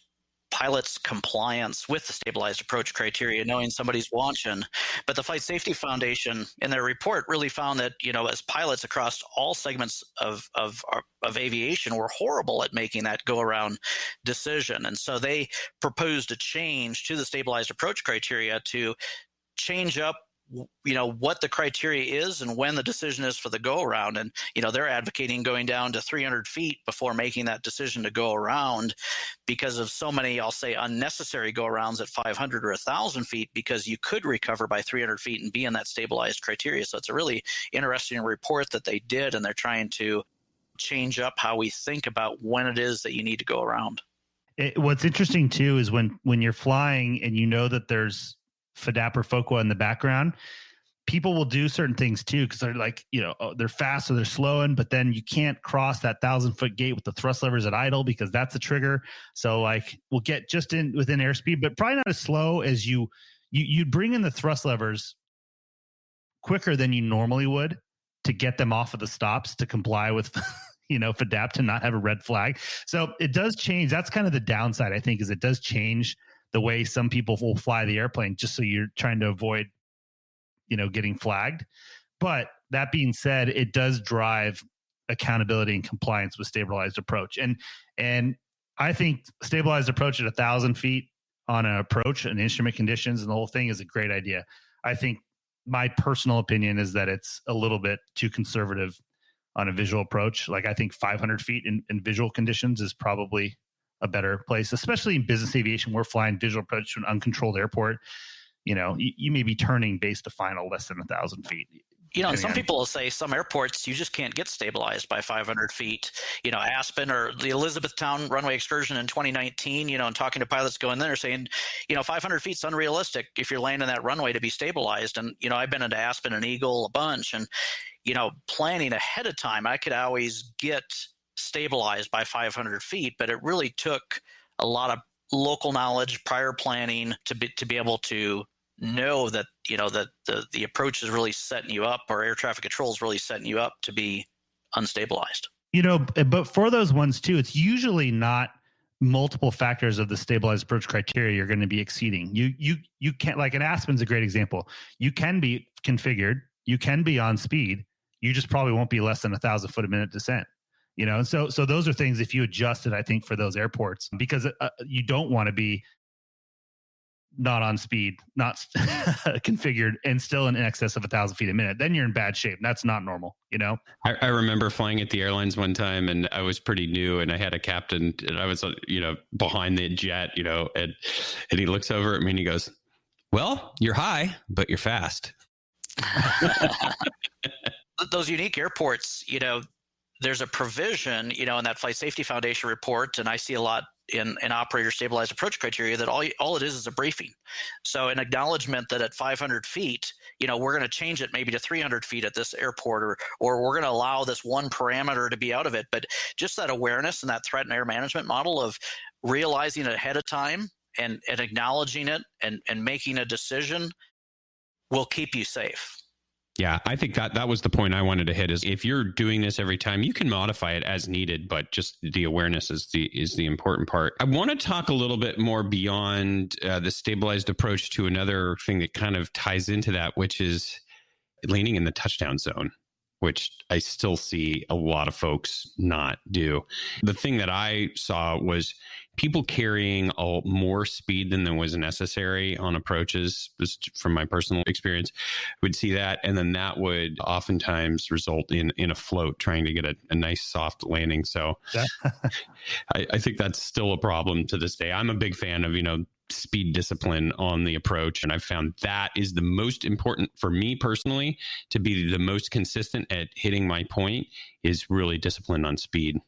pilots' compliance with the stabilized approach criteria, knowing somebody's watching. But the Flight Safety Foundation, in their report, really found that, as pilots across all segments of aviation were horrible at making that go-around decision. And so they proposed a change to the stabilized approach criteria to change up what the criteria is and when the decision is for the go around. And, they're advocating going down to 300 feet before making that decision to go around because of so many, I'll say, unnecessary go arounds at 500 or 1,000 feet, because you could recover by 300 feet and be in that stabilized criteria. So it's a really interesting report that they did, and they're trying to change up how we think about when it is that you need to go around. What's interesting too is when you're flying and that there's FDAP or FOQA in the background, people will do certain things too, because they're like, they're fast, so they're slowing, but then you can't cross that 1,000-foot gate with the thrust levers at idle because that's a trigger. So we'll get just within airspeed, but probably not as slow as you'd bring in the thrust levers quicker than you normally would to get them off of the stops to comply with FDAP, to not have a red flag. So it does change. That's kind of the downside, I think, is it does change the way some people will fly the airplane, just so you're trying to avoid, getting flagged. But that being said, it does drive accountability and compliance with stabilized approach. And I think stabilized approach at 1,000 feet on an approach and instrument conditions and the whole thing is a great idea. I think my personal opinion is that it's a little bit too conservative on a visual approach. Like I think 500 feet in visual conditions is probably a better place, especially in business aviation. We're flying visual approach to an uncontrolled airport. You may be turning base to final less than 1,000 feet. And some people will say some airports you just can't get stabilized by 500 feet. Aspen or the Elizabethtown runway excursion in 2019, and talking to pilots going there saying, 500 feet's unrealistic if you're landing that runway to be stabilized. And, I've been into Aspen and Eagle a bunch, and, planning ahead of time, I could always get stabilized by 500 feet, but it really took a lot of local knowledge, prior planning to be able to know that that the approach is really setting you up, or air traffic control is really setting you up to be unstabilized. But for those ones too, it's usually not multiple factors of the stabilized approach criteria you're going to be exceeding. You can't, like an Aspen's a great example. You can be configured, you can be on speed, you just probably won't be less than 1,000 foot a minute descent. And so those are things, if you adjust it, I think, for those airports, because you don't want to be not on speed, not configured, and still in excess of 1,000 feet a minute. Then you're in bad shape. That's not normal, I remember flying at the airlines one time, and I was pretty new, and I had a captain, and I was, behind the jet, and he looks over at me and he goes, "Well, you're high, but you're fast." Those unique airports, there's a provision, in that Flight Safety Foundation report, and I see a lot in operator stabilized approach criteria, that all it is a briefing. So an acknowledgement that at 500 feet, we're going to change it maybe to 300 feet at this airport, or we're going to allow this one parameter to be out of it. But just that awareness and that threat and air management model of realizing it ahead of time and acknowledging it and making a decision will keep you safe. Yeah, I think that was the point I wanted to hit, is if you're doing this every time, you can modify it as needed, but just the awareness is the important part. I want to talk a little bit more beyond the stabilized approach to another thing that kind of ties into that, which is landing in the touchdown zone, which I still see a lot of folks not do. The thing that I saw was people carrying more speed than was necessary on approaches. Just from my personal experience, would see that, and then that would oftentimes result in a float trying to get a nice soft landing. So I think that's still a problem to this day. I'm a big fan of speed discipline on the approach, and I've found that is the most important for me personally, to be the most consistent at hitting my point, is really disciplined on speed.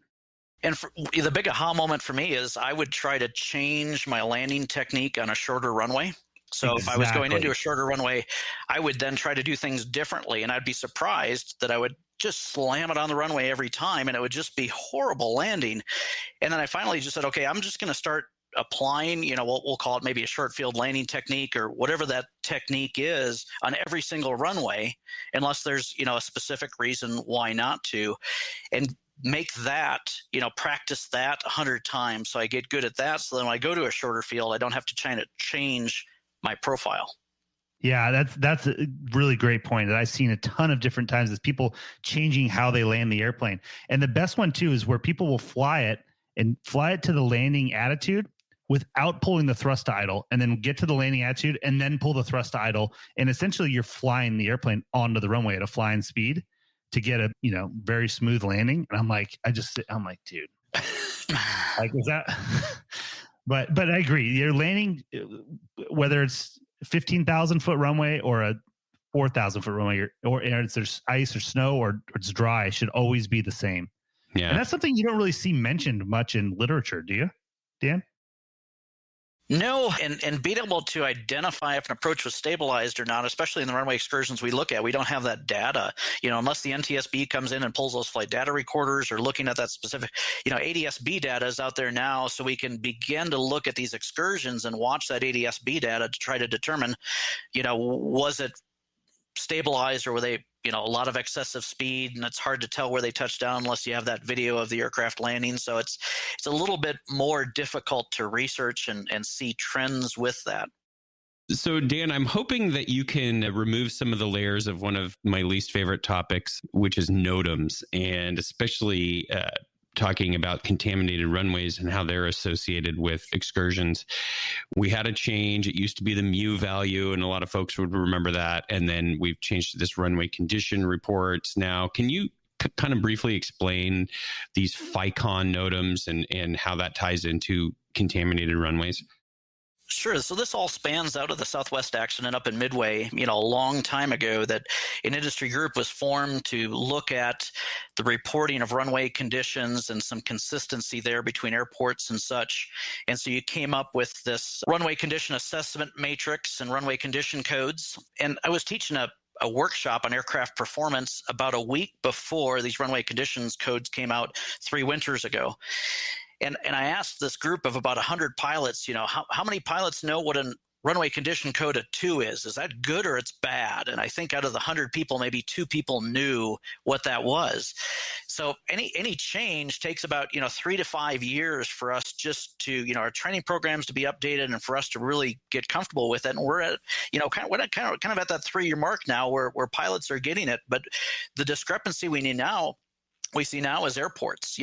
And the big aha moment for me is I would try to change my landing technique on a shorter runway. So If I was going into a shorter runway, I would then try to do things differently, and I'd be surprised that I would just slam it on the runway every time, and it would just be horrible landing. And then I finally just said, okay, I'm just going to start applying, we'll call it maybe a short field landing technique, or whatever that technique is, on every single runway, unless there's, a specific reason why not to, and make that, practice that 100 times. So I get good at that. So then when I go to a shorter field, I don't have to try to change my profile. Yeah, that's a really great point that I've seen a ton of different times, is people changing how they land the airplane. And the best one too is where people will fly it to the landing attitude without pulling the thrust to idle, and then get to the landing attitude and then pull the thrust to idle. And essentially you're flying the airplane onto the runway at a flying speed to get a, very smooth landing. And I'm like, dude, like, is that, but I agree. You're landing, whether it's 15,000 foot runway or a 4,000 foot runway, or there's ice or snow or it's dry, should always be the same. Yeah. And that's something you don't really see mentioned much in literature, do you, Dan? No, and being able to identify if an approach was stabilized or not, especially in the runway excursions we look at, we don't have that data, unless the NTSB comes in and pulls those flight data recorders, or looking at that specific, ADSB data is out there now, so we can begin to look at these excursions and watch that ADSB data to try to determine, was it stabilized, or were they, a lot of excessive speed, and it's hard to tell where they touched down unless you have that video of the aircraft landing. So it's a little bit more difficult to research and see trends with that. So Dan, I'm hoping that you can remove some of the layers of one of my least favorite topics, which is NOTAMs, and especially talking about contaminated runways and how they're associated with excursions. We had a change. It used to be the mu value, and a lot of folks would remember that. And then we've changed to this runway condition reports now. Can you kind of briefly explain these FICON NOTAMs and how that ties into contaminated runways? Sure. So this all spans out of the Southwest accident up in Midway, a long time ago, that an industry group was formed to look at the reporting of runway conditions and some consistency there between airports and such. And so you came up with this runway condition assessment matrix and runway condition codes. And I was teaching a workshop on aircraft performance about a week before these runway conditions codes came out 3 winters ago. And I asked this group of about 100 pilots, how many pilots know what a runway condition code of 2 is? Is that good or it's bad? And I think out of the 100 people, maybe 2 people knew what that was. So any change takes about 3 to 5 years for us just to our training programs to be updated and for us to really get comfortable with it. And we're at kind of at that 3-year mark now where pilots are getting it. But the discrepancy we see now is airports.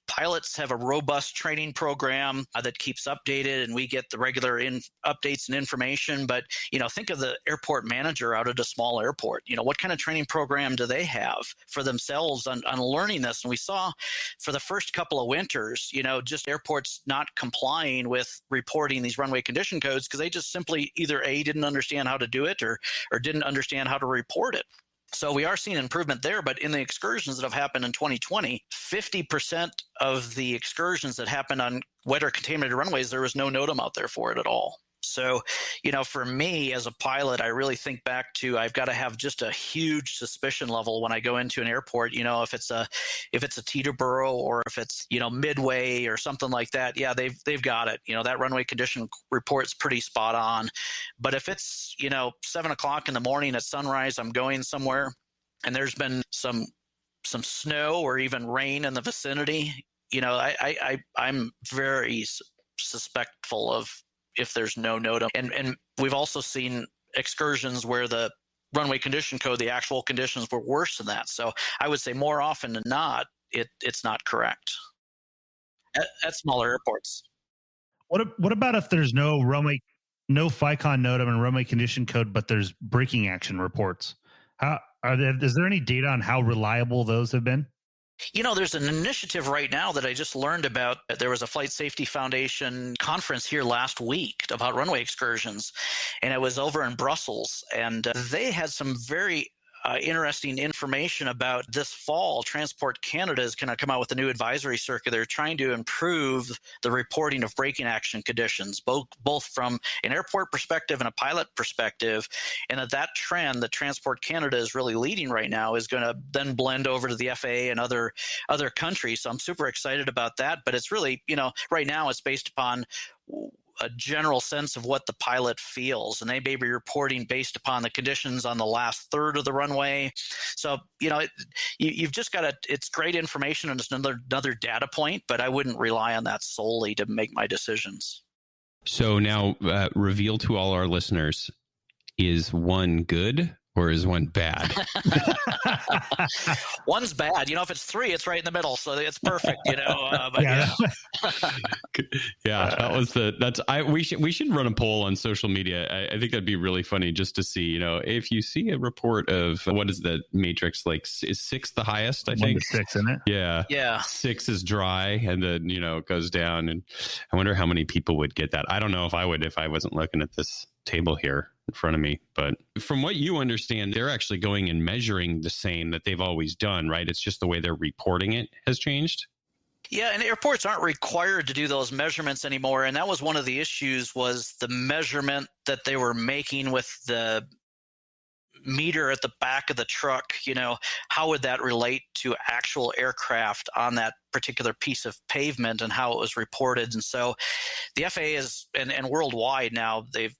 Pilots have a robust training program that keeps updated, and we get the regular updates and information. But, think of the airport manager out at a small airport. What kind of training program do they have for themselves on learning this? And we saw for the first couple of winters, just airports not complying with reporting these runway condition codes because they just simply either A, didn't understand how to do it or didn't understand how to report it. So we are seeing improvement there, but in the excursions that have happened in 2020, 50% of the excursions that happened on wet or contaminated runways, there was no NOTAM out there for it at all. So, for me as a pilot, I really think back to I've got to have just a huge suspicion level when I go into an airport. If it's a Teterboro or if it's Midway or something like that, yeah, they've got it. That runway condition report's pretty spot on. But if it's 7 o'clock in the morning at sunrise, I'm going somewhere, and there's been some snow or even rain in the vicinity, I'm very suspectful of if there's no NOTAM. And we've also seen excursions where the runway condition code, the actual conditions were worse than that. So I would say more often than not, it's not correct at smaller airports. What about if there's no FICON NOTAM and runway condition code, but there's braking action reports? Is there any data on how reliable those have been? There's an initiative right now that I just learned about. There was a Flight Safety Foundation conference here last week about runway excursions, and it was over in Brussels. And they had some very interesting information about this fall. Transport Canada is going to come out with a new advisory circular trying to improve the reporting of braking action conditions, both from an airport perspective and a pilot perspective. And that trend that Transport Canada is really leading right now is going to then blend over to the FAA and other countries. So I'm super excited about that. But it's really, right now it's based upon a general sense of what the pilot feels, and they may be reporting based upon the conditions on the last third of the runway. So, you've just got it's great information and it's another data point, but I wouldn't rely on that solely to make my decisions. So now reveal to all our listeners, is one good or is one bad? One's bad. If it's 3, it's right in the middle, so it's perfect. But Yeah. Yeah, we should run a poll on social media. I think that'd be really funny just to see. If you see a report of what is the matrix like? Is 6 the highest? I think 6, isn't it? Yeah. 6 is dry, and then it goes down. And I wonder how many people would get that. I don't know if I would if I wasn't looking at this table here in front of me. But from what you understand, they're actually going and measuring the same that they've always done, right? It's just the way they're reporting it has changed. Yeah, and airports aren't required to do those measurements anymore. And that was one of the issues, was the measurement that they were making with the meter at the back of the truck. How would that relate to actual aircraft on that particular piece of pavement and how it was reported? And so the FAA is, and worldwide now, the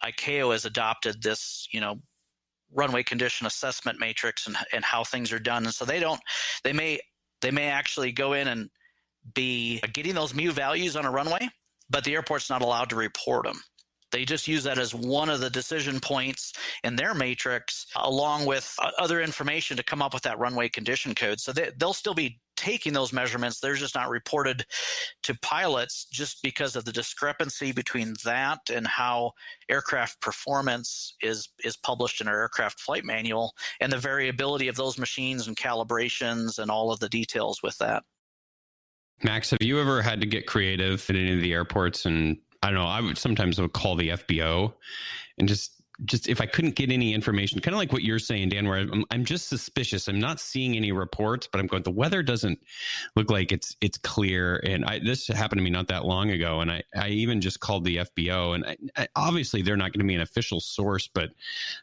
ICAO has adopted this, runway condition assessment matrix and how things are done. And so they may actually go in and be getting those mu values on a runway, but the airport's not allowed to report them. They just use that as one of the decision points in their matrix, along with other information to come up with that runway condition code. So they'll still be taking those measurements. They're just not reported to pilots just because of the discrepancy between that and how aircraft performance is published in our aircraft flight manual, and the variability of those machines and calibrations and all of the details with that. Max, have you ever had to get creative at any of the airports? And I don't know, I would sometimes call the FBO and just if I couldn't get any information, kind of like what you're saying, Dan, where I'm just suspicious. I'm not seeing any reports, but I'm going, the weather doesn't look like it's clear. And this happened to me not that long ago. And I even just called the FBO, and I obviously they're not going to be an official source, but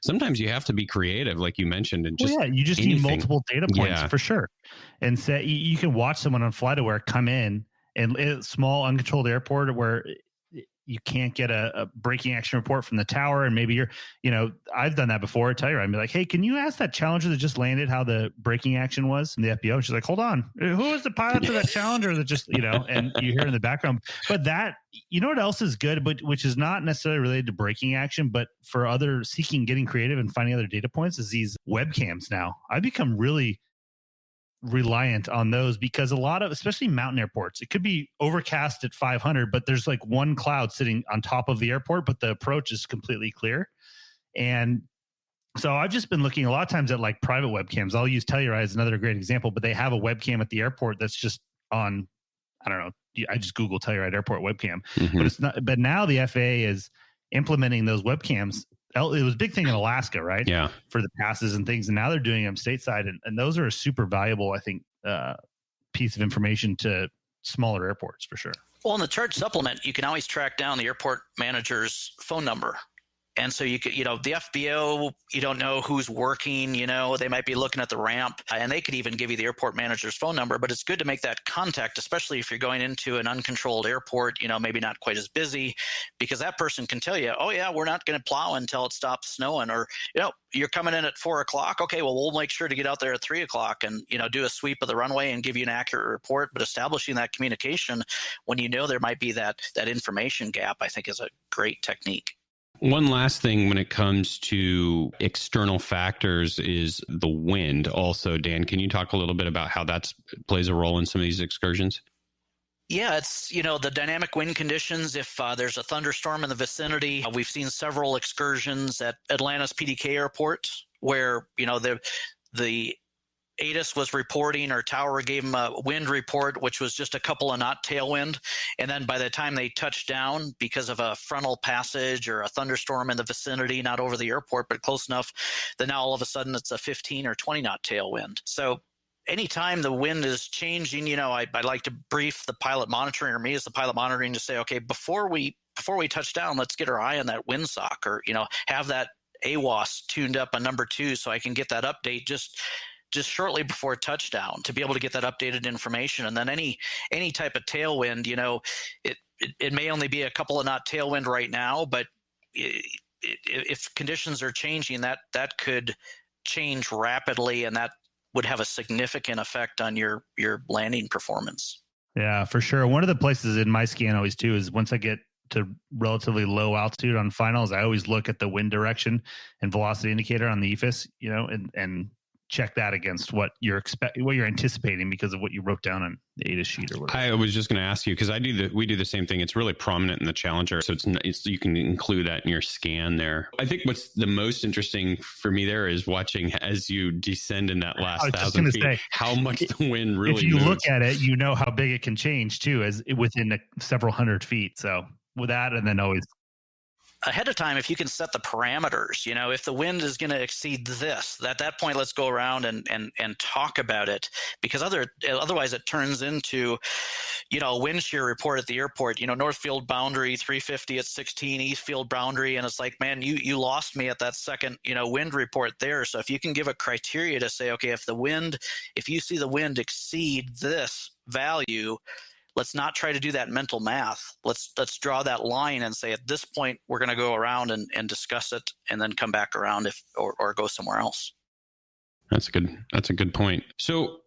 sometimes you have to be creative, like you mentioned. And just you just need multiple data points for sure. And say you can watch someone on FlightAware come in and a small uncontrolled airport where you can't get a braking action report from the tower. And maybe I've done that before at Telluride. I'd be like, hey, can you ask that Challenger that just landed how the braking action was? And the FBO, she's like, hold on, who is the pilot for that Challenger that just, and you hear in the background. But that, what else is good, but which is not necessarily related to braking action, but for other getting creative and finding other data points, is these webcams now. I've become really reliant on those because a lot of, especially mountain airports, it could be overcast at 500, but there's like one cloud sitting on top of the airport, but the approach is completely clear. And so I've just been looking a lot of times at like private webcams. I'll use Telluride as another great example, but they have a webcam at the airport that's just on, I don't know, I just Google Telluride airport webcam, but it's not, but now the FAA is implementing those webcams. It was a big thing in Alaska, right? Yeah. For the passes and things. And now they're doing them stateside. And those are a super valuable, I think, piece of information to smaller airports for sure. Well, in the charge supplement, you can always track down the airport manager's phone number. And so you could, the FBO, you don't know who's working, they might be looking at the ramp, and they could even give you the airport manager's phone number. But it's good to make that contact, especially if you're going into an uncontrolled airport, maybe not quite as busy, because that person can tell you, oh yeah, we're not going to plow until it stops snowing, or, you're coming in at 4:00. Okay, well, we'll make sure to get out there at 3:00 and, do a sweep of the runway and give you an accurate report. But establishing that communication when there might be that information gap, I think is a great technique. One last thing when it comes to external factors is the wind. Also, Dan, can you talk a little bit about how that plays a role in some of these excursions? Yeah, it's, the dynamic wind conditions. If there's a thunderstorm in the vicinity, we've seen several excursions at Atlanta's PDK airport where, the ATIS was reporting, or tower gave them a wind report, which was just a couple of knot tailwind. And then by the time they touched down, because of a frontal passage or a thunderstorm in the vicinity, not over the airport, but close enough, that now all of a sudden it's a 15 or 20 knot tailwind. So anytime the wind is changing, I like to brief the pilot monitoring, or me as the pilot monitoring, to say, okay, before we touch down, let's get our eye on that windsock, or, have that AWOS tuned up on number 2 so I can get that update just shortly before touchdown to be able to get that updated information. And then any type of tailwind, it may only be a couple of knot tailwind right now, but if conditions are changing, that could change rapidly, and that would have a significant effect on your landing performance. Yeah, for sure. One of the places in my scan always too is once I get to relatively low altitude on finals, I always look at the wind direction and velocity indicator on the EFIS, and check that against what you're anticipating because of what you wrote down on the ATIS sheet or whatever. I was just going to ask you, because we do the same thing. It's really prominent in the Challenger, so it's you can include that in your scan there. I think what's the most interesting for me there is watching as you descend in that last 1,000 feet, how much the wind really. If you moves. look at it, how big it can change too, as within several hundred feet. So with that, and then always. Ahead of time, if you can set the parameters, if the wind is going to exceed this, at that point, let's go around and talk about it, because otherwise it turns into, a wind shear report at the airport, north field boundary 350 at 16, east field boundary, and it's like, man, you lost me at that second, wind report there. So if you can give a criteria to say, okay, if you see the wind exceed this value, let's not try to do that mental math. Let's draw that line and say, at this point, we're going to go around and discuss it, and then come back around or go somewhere else. That's a good point. So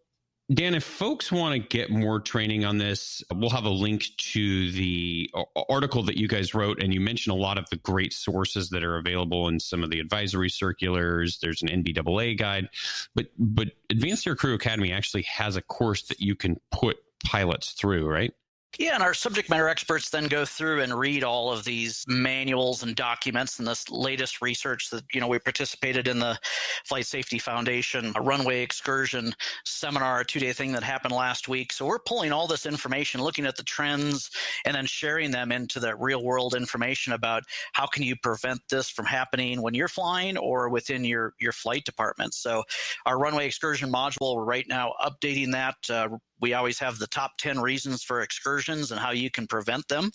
Dan, if folks want to get more training on this, we'll have a link to the article that you guys wrote, and you mentioned a lot of the great sources that are available in some of the advisory circulars. There's an NBAA guide, but Advanced Aircrew Academy actually has a course that you can put pilots through, right? Yeah, and our subject matter experts then go through and read all of these manuals and documents and this latest research that, we participated in the Flight Safety Foundation a Runway Excursion seminar, a 2-day thing that happened last week. So we're pulling all this information, looking at the trends, and then sharing them into the real world information about how can you prevent this from happening when you're flying or within your flight department. So our Runway Excursion module, we're right now updating that. We always have the top 10 reasons for excursions and how you can prevent them.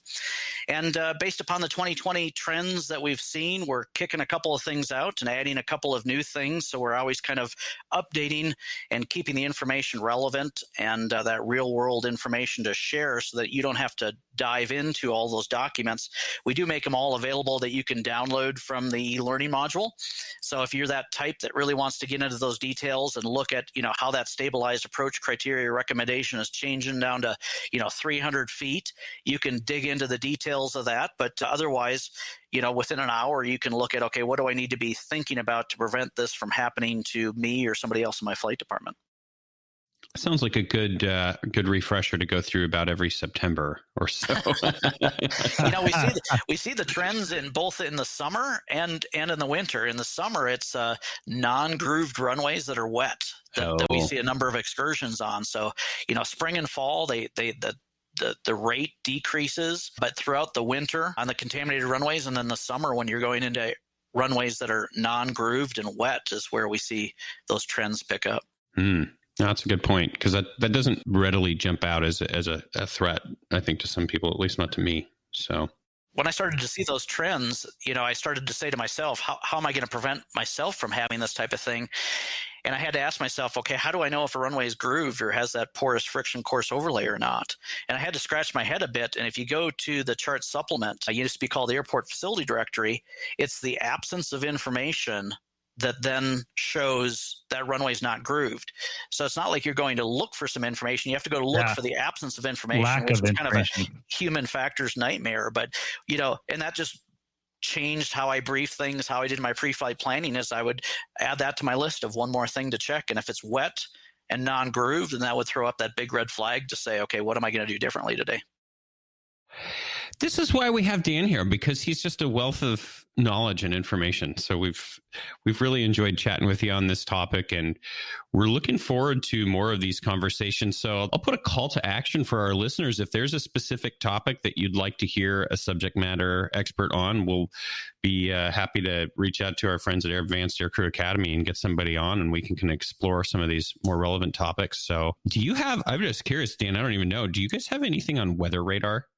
And based upon the 2020 trends that we've seen, we're kicking a couple of things out and adding a couple of new things. So we're always kind of updating and keeping the information relevant and that real world information to share so that you don't have to dive into all those documents. We do make them all available that you can download from the e-learning module. So if you're that type that really wants to get into those details and look at, how that stabilized approach criteria recommendation is changing down to, 300 feet, you can dig into the details of that. But otherwise, within an hour, you can look at, okay, what do I need to be thinking about to prevent this from happening to me or somebody else in my flight department? Sounds like a good refresher to go through about every September or so. We see the trends in both in the summer and in the winter. In the summer, it's non-grooved runways that are wet that we see a number of excursions on. So, spring and fall, the rate decreases, but throughout the winter on the contaminated runways, and then the summer when you're going into runways that are non-grooved and wet is where we see those trends pick up. No, that's a good point, because that doesn't readily jump out as a threat, I think, to some people, at least not to me. So when I started to see those trends, I started to say to myself, how am I going to prevent myself from having this type of thing? And I had to ask myself, okay, how do I know if a runway is grooved or has that porous friction course overlay or not? And I had to scratch my head a bit. And if you go to the chart supplement, it used to be called the Airport Facility Directory. It's the absence of information that then shows that runway is not grooved. So it's not like you're going to look for some information. You have to go to look for the absence of information, which is kind of a human factors nightmare. But, and that just changed how I brief things, how I did my pre-flight planning is I would add that to my list of one more thing to check. And if it's wet and non-grooved, then that would throw up that big red flag to say, okay, what am I going to do differently today? This is why we have Dan here, because he's just a wealth of knowledge and information. So we've really enjoyed chatting with you on this topic, and we're looking forward to more of these conversations. So I'll put a call to action for our listeners. If there's a specific topic that you'd like to hear a subject matter expert on, we'll be happy to reach out to our friends at Advanced Aircrew Academy and get somebody on, and we can explore some of these more relevant topics. So I'm just curious, Dan, I don't even know, do you guys have anything on weather radar?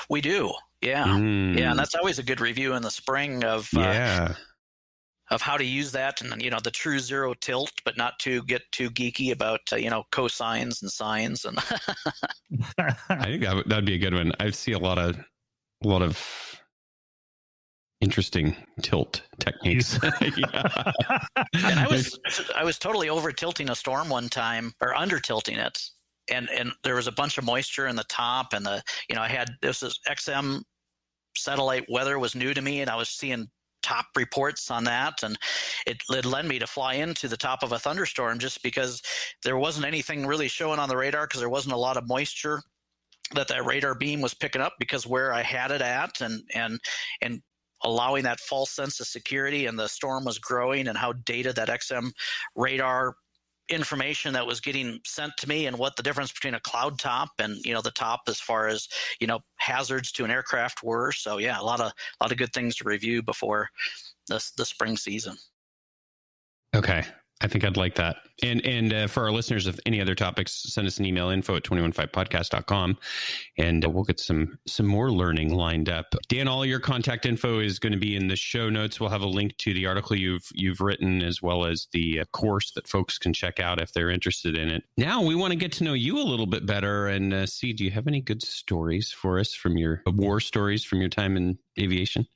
We do. Yeah. Yeah. And that's always a good review in the spring of how to use that. And then, the true zero tilt, but not to get too geeky about, cosines and sines. And I think that'd be a good one. I see a lot of interesting tilt techniques. And I was totally over tilting a storm one time, or under tilting it. And there was a bunch of moisture in the top, and this is XM satellite weather was new to me, and I was seeing top reports on that, and it led me to fly into the top of a thunderstorm just because there wasn't anything really showing on the radar, because there wasn't a lot of moisture that radar beam was picking up, because where I had it at and allowing that false sense of security, and the storm was growing, and how dated that XM radar information that was getting sent to me, and what the difference between a cloud top and the top as far as hazards to an aircraft were. So yeah, a lot of good things to review before the spring season. Okay, I think I'd like that. And for our listeners, if any other topics, send us an email, info@215podcast.com, and we'll get some more learning lined up. Dan, all your contact info is going to be in the show notes. We'll have a link to the article you've written, as well as the course that folks can check out if they're interested in it. Now we want to get to know you a little bit better and see, do you have any good stories for us from your war stories from your time in aviation?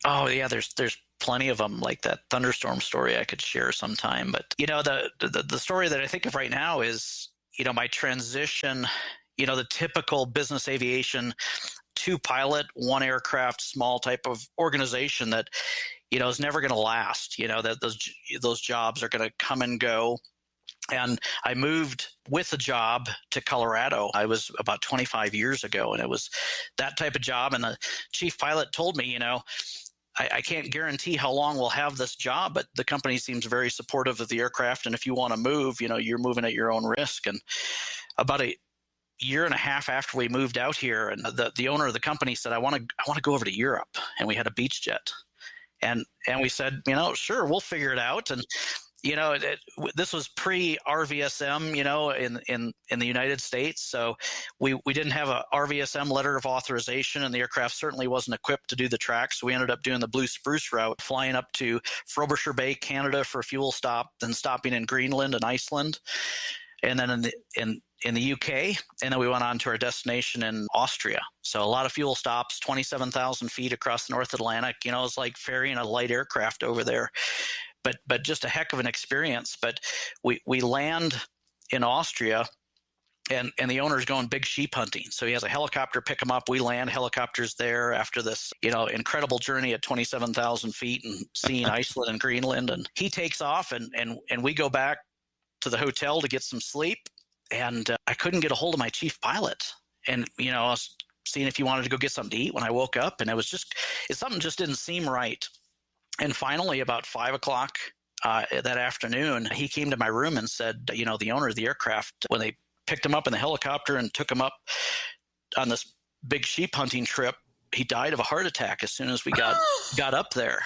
Oh yeah, there's plenty of them, like that thunderstorm story I could share sometime. But, the story that I think of right now is, my transition, the typical business aviation, two pilot, one aircraft, small type of organization that, is never going to last, that those jobs are going to come and go. And I moved with a job to Colorado. I was about 25 years ago, and it was that type of job. And the chief pilot told me, I can't guarantee how long we'll have this job, but the company seems very supportive of the aircraft. And if you want to move, you're moving at your own risk. And about a year and a half after we moved out here, and the owner of the company said, I want to go over to Europe. And we had a beach jet. And we said, sure, we'll figure it out. And this was pre-RVSM, in the United States. So we didn't have a RVSM letter of authorization, and the aircraft certainly wasn't equipped to do the track. So we ended up doing the Blue Spruce route, flying up to Frobisher Bay, Canada for a fuel stop, then stopping in Greenland and Iceland, and then in the UK, and then we went on to our destination in Austria. So a lot of fuel stops, 27,000 feet across the North Atlantic. It's like ferrying a light aircraft over there. But just a heck of an experience. But we land in Austria, and the owner's going big sheep hunting. So he has a helicopter pick him up. We land, helicopters there after this, incredible journey at 27,000 feet and seeing Iceland and Greenland. And he takes off, and we go back to the hotel to get some sleep. And I couldn't get a hold of my chief pilot. And, I was seeing if he wanted to go get something to eat when I woke up. And something just didn't seem right. And finally, about 5 o'clock that afternoon, he came to my room and said, the owner of the aircraft, when they picked him up in the helicopter and took him up on this big sheep hunting trip, he died of a heart attack as soon as we got up there.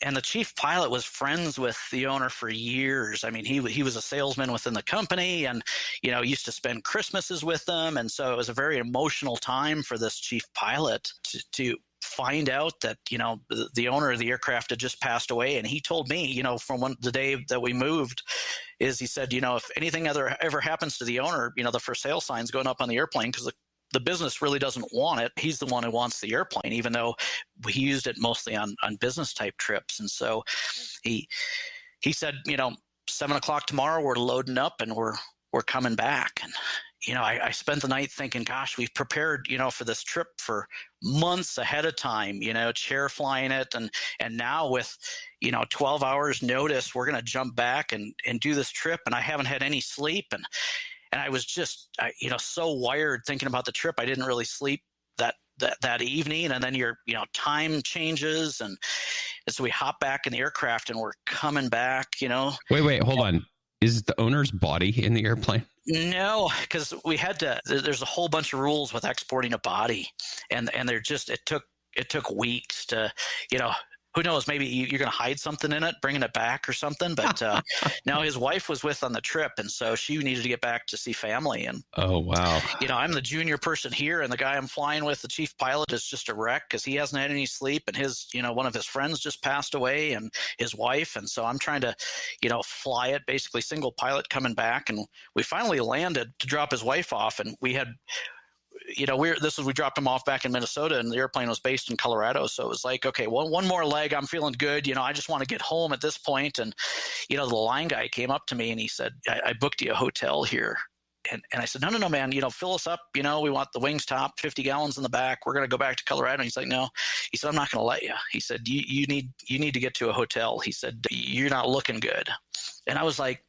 And the chief pilot was friends with the owner for years. I mean, he was a salesman within the company, and used to spend Christmases with them. And so it was a very emotional time for this chief pilot to find out that the owner of the aircraft had just passed away. And he told me, from the day that we moved, he said, if anything ever happens to the owner, the for sale sign's going up on the airplane, because the business really doesn't want it. He's the one who wants the airplane, even though he used it mostly on business type trips. And so he said, 7 o'clock tomorrow, we're loading up and we're coming back. And I spent the night thinking, gosh, we've prepared, for this trip for months ahead of time, chair flying it. And now with, 12 hours notice, we're going to jump back and do this trip. And I haven't had any sleep. And I was just, so wired thinking about the trip. I didn't really sleep that evening. And then your, time changes. And so we hop back in the aircraft and we're coming back, Wait, hold on. Is the owner's body in the airplane? No, because we had to. There's a whole bunch of rules with exporting a body, and they're just. It took weeks to, who knows? Maybe you're going to hide something in it, bringing it back or something. But now his wife was with on the trip, and so she needed to get back to see family. And oh wow, I'm the junior person here, and the guy I'm flying with, the chief pilot, is just a wreck because he hasn't had any sleep, and his one of his friends just passed away, and his wife, and so I'm trying to fly it, basically single pilot coming back, and we finally landed to drop his wife off, and we had. We dropped him off back in Minnesota, and the airplane was based in Colorado. So it was like, okay, one more leg. I'm feeling good. I just want to get home at this point. And, the line guy came up to me and he said, I booked you a hotel here. And I said, no, man, fill us up. We want the wings top, 50 gallons in the back. We're going to go back to Colorado. And he's like, no. He said, I'm not going to let you. He said, you need to get to a hotel. He said, you're not looking good. And I was like,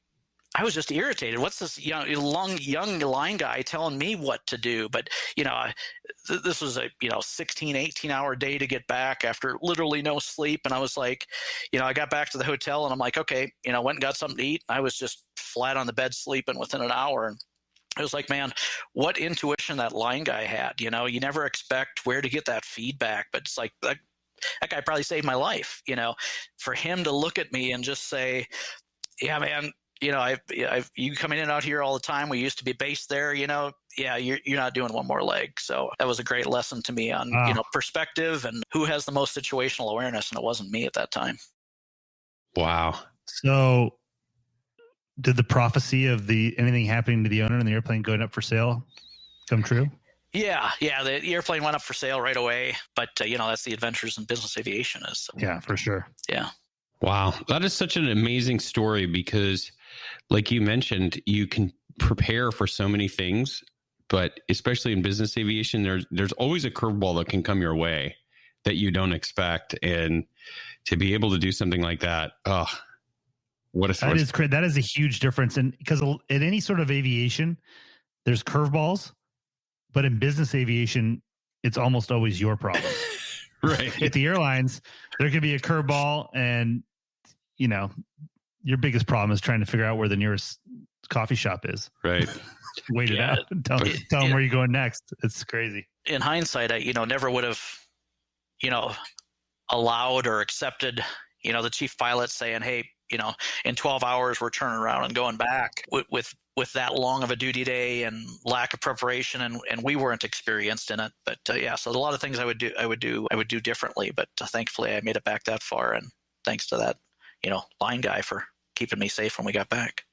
I was just irritated. What's this young line guy telling me what to do? But, this was a, 16, 18-hour day to get back after literally no sleep. And I was like, I got back to the hotel and I'm like, okay, went and got something to eat. I was just flat on the bed sleeping within an hour. And it was like, man, what intuition that line guy had. You never expect where to get that feedback. But it's like that guy probably saved my life, for him to look at me and just say, yeah, man, you coming in out here all the time. We used to be based there, yeah, you're not doing one more leg. So that was a great lesson to me on, perspective and who has the most situational awareness. And it wasn't me at that time. Wow. So did the prophecy of anything happening to the owner and the airplane going up for sale come true? Yeah, the airplane went up for sale right away. But, that's the adventures in business aviation is. So, Yeah, for sure. yeah. Wow. That is such an amazing story because, like you mentioned, you can prepare for so many things, but especially in business aviation, there's always a curveball that can come your way that you don't expect. And to be able to do something like that, that is a huge difference. And because in any sort of aviation, there's curveballs, but in business aviation, it's almost always your problem. Right. At the airlines, there could be a curveball, and your biggest problem is trying to figure out where the nearest coffee shop is. Right. Wait it out. Tell them where you're going next. It's crazy. In hindsight, I never would have, allowed or accepted, the chief pilot saying, hey, in 12 hours we're turning around and going back with that long of a duty day and lack of preparation, and we weren't experienced in it. But so a lot of things I would do differently. But thankfully, I made it back that far, and thanks to that, line guy for keeping me safe when we got back.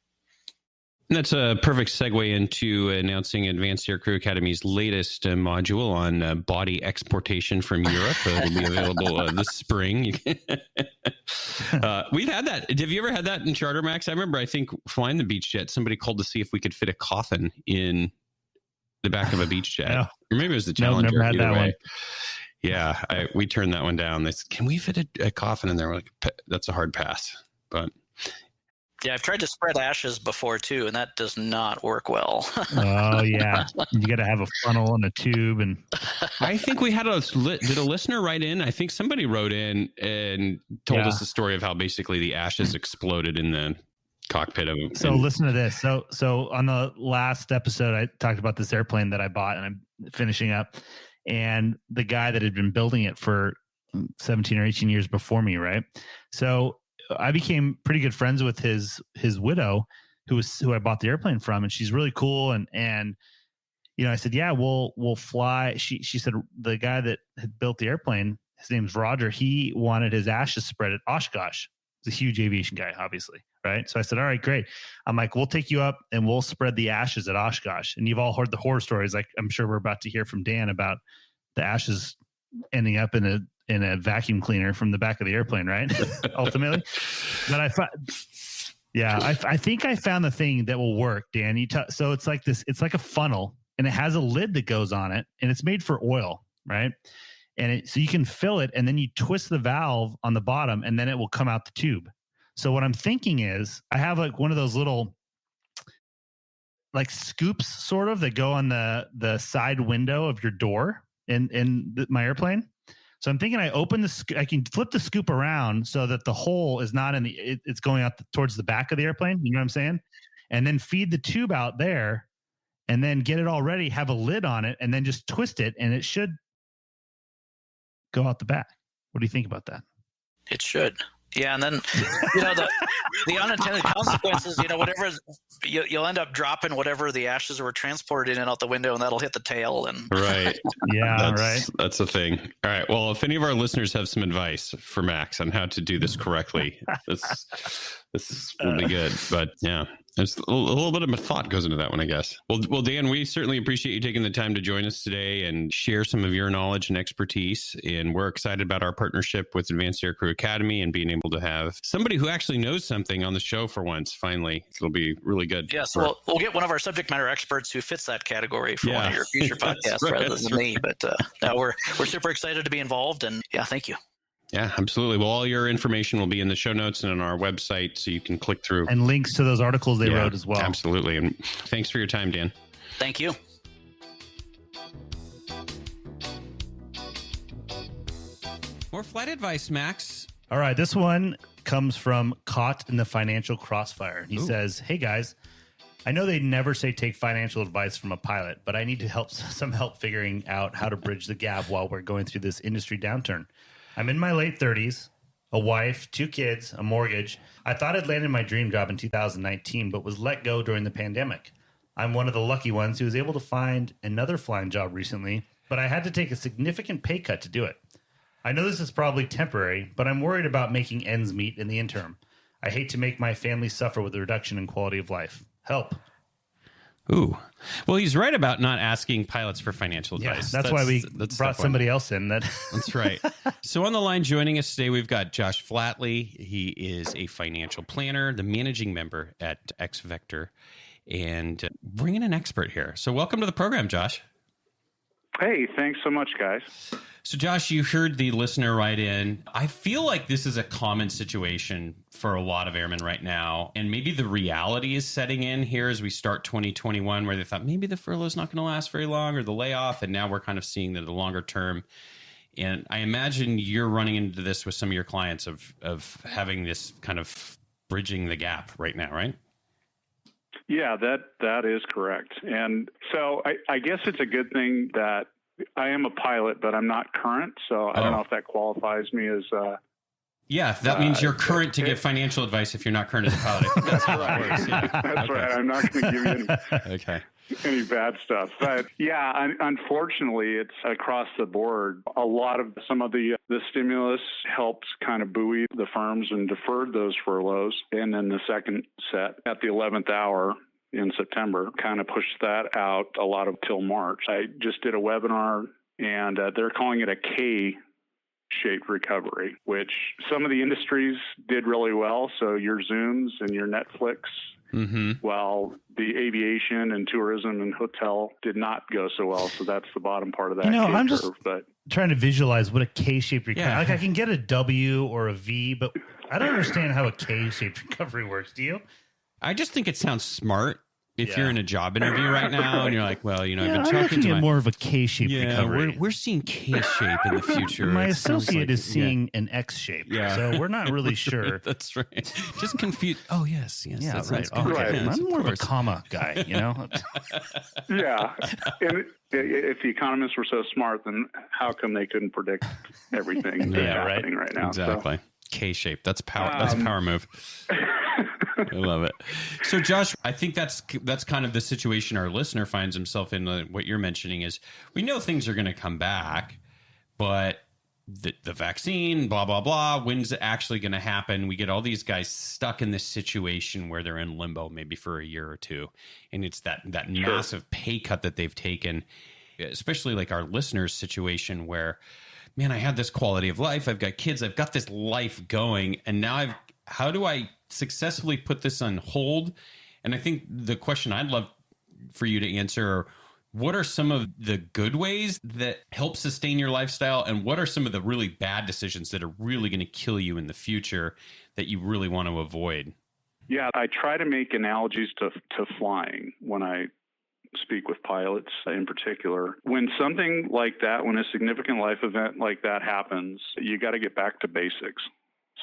And that's a perfect segue into announcing Advanced Aircrew Academy's latest module on body exportation from Europe. It'll be available this spring. We've had that. Have you ever had that in charter, Max? I remember, I think, flying the beach jet, somebody called to see if we could fit a coffin in the back of a beach jet. No. Or maybe it was the Challenger. Never had that one. Yeah, we turned that one down. They said, can we fit a coffin in there? We're like, that's a hard pass. But yeah, I've tried to spread ashes before too, and that does not work well. Oh yeah, you got to have a funnel and a tube, and I think we had did a listener write in? I think somebody wrote in and told us the story of how basically the ashes exploded in the cockpit of it. So listen to this. So on the last episode, I talked about this airplane that I bought, and I'm finishing up, and the guy that had been building it for 17 or 18 years before me, right? So I became pretty good friends with his widow, who I bought the airplane from, and she's really cool. And I said, yeah, we'll fly. She said the guy that had built the airplane, his name's Roger. He wanted his ashes spread at Oshkosh. He's a huge aviation guy, obviously, right? So I said, all right, great. I'm like, we'll take you up and we'll spread the ashes at Oshkosh. And you've all heard the horror stories, like I'm sure we're about to hear from Dan about the ashes ending up in a vacuum cleaner from the back of the airplane, right? Ultimately. But I think I found the thing that will work, Dan. So it's like this, it's like a funnel, and it has a lid that goes on it, and it's made for oil, right? And so you can fill it, and then you twist the valve on the bottom, and then it will come out the tube. So what I'm thinking is I have like one of those little like scoops sort of that go on the side window of your door in my airplane. So I'm thinking I can flip the scoop around so that the hole is not it's going out towards the back of the airplane. You know what I'm saying? And then feed the tube out there, and then get it all ready, have a lid on it, and then just twist it, and it should go out the back. What do you think about that? It should. Yeah, and then the unintended consequences, whatever you'll end up dropping whatever the ashes were transported in and out the window, and that'll hit the tail. And right, right. That's the thing. All right. Well, if any of our listeners have some advice for Max on how to do this correctly, this will be good. But yeah. There's a little bit of a thought goes into that one, I guess. Well, Dan, we certainly appreciate you taking the time to join us today and share some of your knowledge and expertise. And we're excited about our partnership with Advanced Aircrew Academy and being able to have somebody who actually knows something on the show for once. Finally, it'll be really good. Yeah, so we'll get one of our subject matter experts who fits that category for one of your future podcasts rather than me. But no, we're super excited to be involved, and thank you. Yeah, absolutely. Well, all your information will be in the show notes and on our website, so you can click through. And links to those articles they wrote as well. Absolutely. And thanks for your time, Dan. Thank you. More flight advice, Max. All right. This one comes from Caught in the Financial Crossfire. He says, hey, guys, I know they never say take financial advice from a pilot, but I need to some help figuring out how to bridge the gap while we're going through this industry downturn. I'm in my late 30s, a wife, 2 kids, a mortgage. I thought I'd landed my dream job in 2019, but was let go during the pandemic. I'm one of the lucky ones who was able to find another flying job recently, but I had to take a significant pay cut to do it. I know this is probably temporary, but I'm worried about making ends meet in the interim. I hate to make my family suffer with a reduction in quality of life. Help. Ooh. Well, he's right about not asking pilots for financial Yeah, advice. that's why we that's brought step one. somebody else in. That's right. So on the line joining us today, we've got Josh Flatley. He is a financial planner, the managing member at XVector, and bringing an expert here. So welcome to the program, Josh. Hey, thanks so much, guys. So, Josh, you heard the listener write in. I feel like this is a common situation for a lot of airmen right now. And maybe the reality is setting in here as we start 2021, where they thought maybe the furlough is not going to last very long or the layoff. And now we're kind of seeing that the longer term. And I imagine you're running into this with some of your clients of having this kind of bridging the gap right now, right? Yeah, that is correct. And so I guess it's a good thing that I am a pilot, but I'm not current. So I don't know if that qualifies me as yeah, that means you're current to give financial advice if you're not current as a pilot. I think that's how that works. Yeah. That's right. I'm not going to give you any bad stuff. But yeah, unfortunately, it's across the board. A lot of some of the stimulus helped kind of buoy the firms and deferred those furloughs. And then the second set at the 11th hour in September kind of pushed that out a lot of till March. I just did a webinar and they're calling it a K-shaped recovery, which some of the industries did really well. So your Zooms and your Netflix, while the aviation and tourism and hotel did not go so well. So that's the bottom part of that I'm curve. just But trying to visualize what a K-shaped recovery. Yeah. Like I can get a W or a V, but I don't understand how a K-shaped recovery works. Do you? I just think it sounds smart if you're in a job interview right now and you're like, well, I've been I'm talking looking to at more of a K-shaped recovery. We're seeing K-shape in the future. My It sounds associate like- is seeing an X-shape, so we're not really sure. That's right. Just confused. Oh, yes. Yeah, that right. sounds good. Right. Yes, I'm more of a course. comma guy, yeah. And if the economists were so smart, then how come they couldn't predict everything that's happening right now? Exactly. K-shape. That's power. That's a power move. I love it. So, Josh, I think that's kind of the situation our listener finds himself in. What you're mentioning is we know things are going to come back, but the vaccine, blah, blah, blah, when's it actually going to happen? We get all these guys stuck in this situation where they're in limbo maybe for a year or two. And it's that massive pay cut that they've taken, especially like our listeners' situation where, man, I had this quality of life. I've got kids. I've got this life going. And now how do I successfully put this on hold? And I think the question I'd love for you to answer are, what are some of the good ways that help sustain your lifestyle? And what are some of the really bad decisions that are really going to kill you in the future that you really want to avoid? Yeah, I try to make analogies to flying when I speak with pilots in particular. When something like that, when a significant life event like that happens, you got to get back to basics.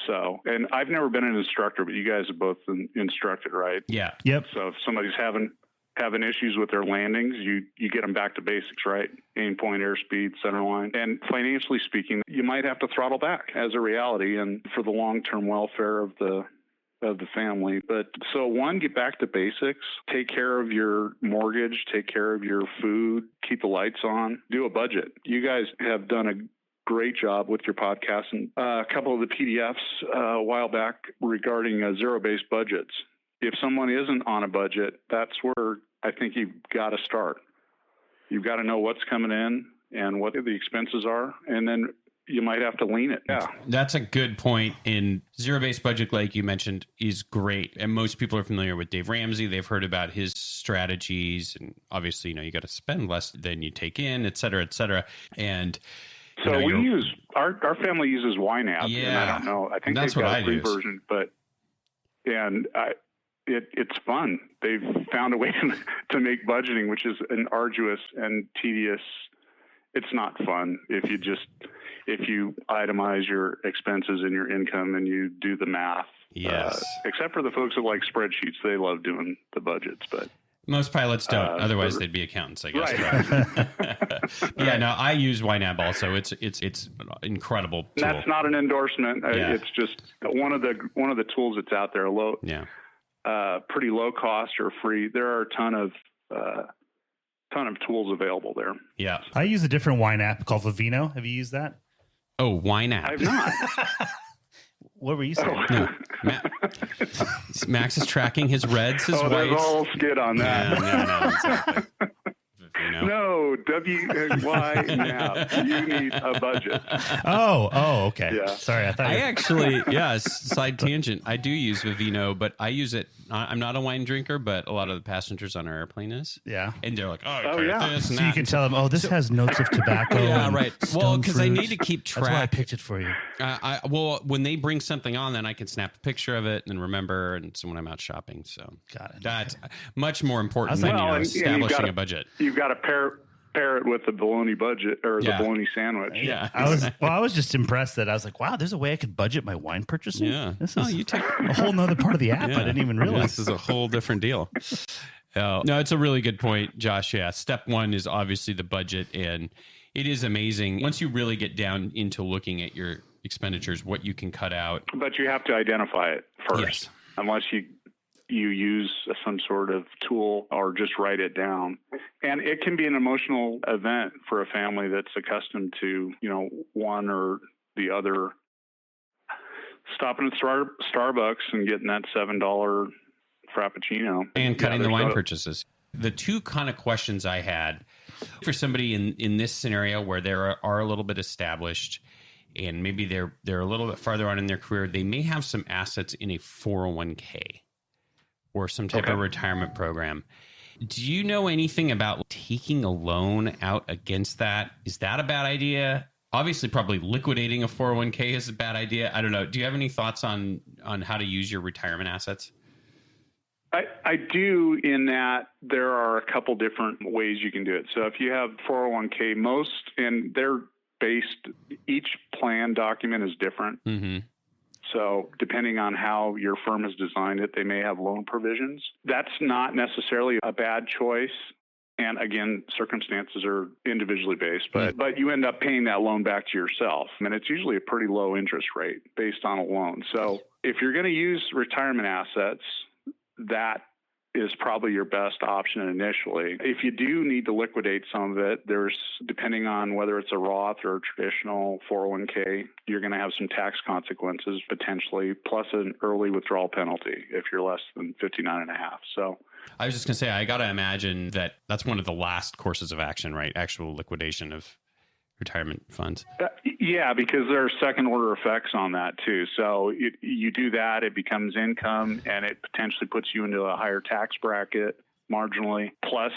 So, and I've never been an instructor, but you guys have both been instructed, right? Yeah. Yep. So if somebody's having issues with their landings, you get them back to basics, right? Aim point, airspeed, center line. And financially speaking, you might have to throttle back as a reality and for the long-term welfare of the family. But so one, get back to basics, take care of your mortgage, take care of your food, keep the lights on, do a budget. You guys have done a great job with your podcast and a couple of the PDFs a while back regarding zero-based budgets. If someone isn't on a budget, that's where I think you've got to start. You've got to know what's coming in and what the expenses are, and then you might have to lean it. Yeah. That's a good point. In zero-based budget, like you mentioned, is great. And most people are familiar with Dave Ramsey. They've heard about his strategies. And obviously, you got to spend less than you take in, et cetera, et cetera. And so we use, our family uses YNAB. Yeah. And I don't know. I think that's they've got what a free version, it's fun. They've found a way to make budgeting, which is an arduous and tedious. It's not fun if you itemize your expenses and your income and you do the math. Yes. Except for the folks that like spreadsheets, they love doing the budgets, but most pilots don't. Otherwise, they'd be accountants, I guess. Right. Yeah. No, I use YNAB also. It's incredible tool. That's not an endorsement. Yeah. It's just one of the tools that's out there. Pretty low cost or free. There are a ton of tools available there. Yeah. I use a different wine app called Vivino. Have you used that? Oh, YNAB. I've not. What were you saying? No. Max is tracking his reds, his whites. There's a whole skit on that. No, exactly. No, W-Y now. You need a budget. Oh, okay. Yeah. Sorry, I thought I actually, side tangent. I do use Vivino, but I use it. I'm not a wine drinker, but a lot of the passengers on our airplane is. Yeah. And they're like, Oh, yeah. this and So you that. can tell them, this has notes of tobacco. Yeah, and right. Well, stone because I fruit. need to keep track. That's why I picked it for you. When they bring something on, then I can snap a picture of it and remember. And so when I'm out shopping, so Got it. that's much more important Well, than and establishing a budget. You've got to pair it with the bologna budget or the bologna sandwich. Yeah, I was just impressed that I was like, wow, there's a way I could budget my wine purchasing. Yeah. This is you take a whole nother part of the app. I didn't even realize. This is a whole different deal. No, it's a really good point, Josh. Yeah, step one is obviously the budget, and it is amazing once you really get down into looking at your expenditures, what you can cut out. But you have to identify it first. Yes. Unless you use some sort of tool or just write it down. And it can be an emotional event for a family that's accustomed to, one or the other. Stopping at Starbucks and getting that $7 Frappuccino. And cutting the wine purchases. The two kind of questions I had for somebody in this scenario where they are a little bit established and maybe they're a little bit farther on in their career, they may have some assets in a 401k. Or some type of retirement program. Do you know anything about taking a loan out against that? Is that a bad idea? Obviously, probably liquidating a 401k is a bad idea. I don't know. Do you have any thoughts on how to use your retirement assets? I do, in that there are a couple different ways you can do it. So if you have 401k, and they're based, each plan document is different. Mm-hmm. So depending on how your firm has designed it, they may have loan provisions. That's not necessarily a bad choice. And again, circumstances are individually based, but you end up paying that loan back to yourself. And it's usually a pretty low interest rate based on a loan. So if you're going to use retirement assets, that is probably your best option initially. If you do need to liquidate some of it, there's, depending on whether it's a Roth or a traditional 401k, you're going to have some tax consequences potentially, plus an early withdrawal penalty if you're less than 59 and a half. So I was just going to say, I got to imagine that that's one of the last courses of action, right? Actual liquidation of retirement funds. Yeah, because there are second order effects on that too. So you do that, it becomes income, and it potentially puts you into a higher tax bracket marginally, plus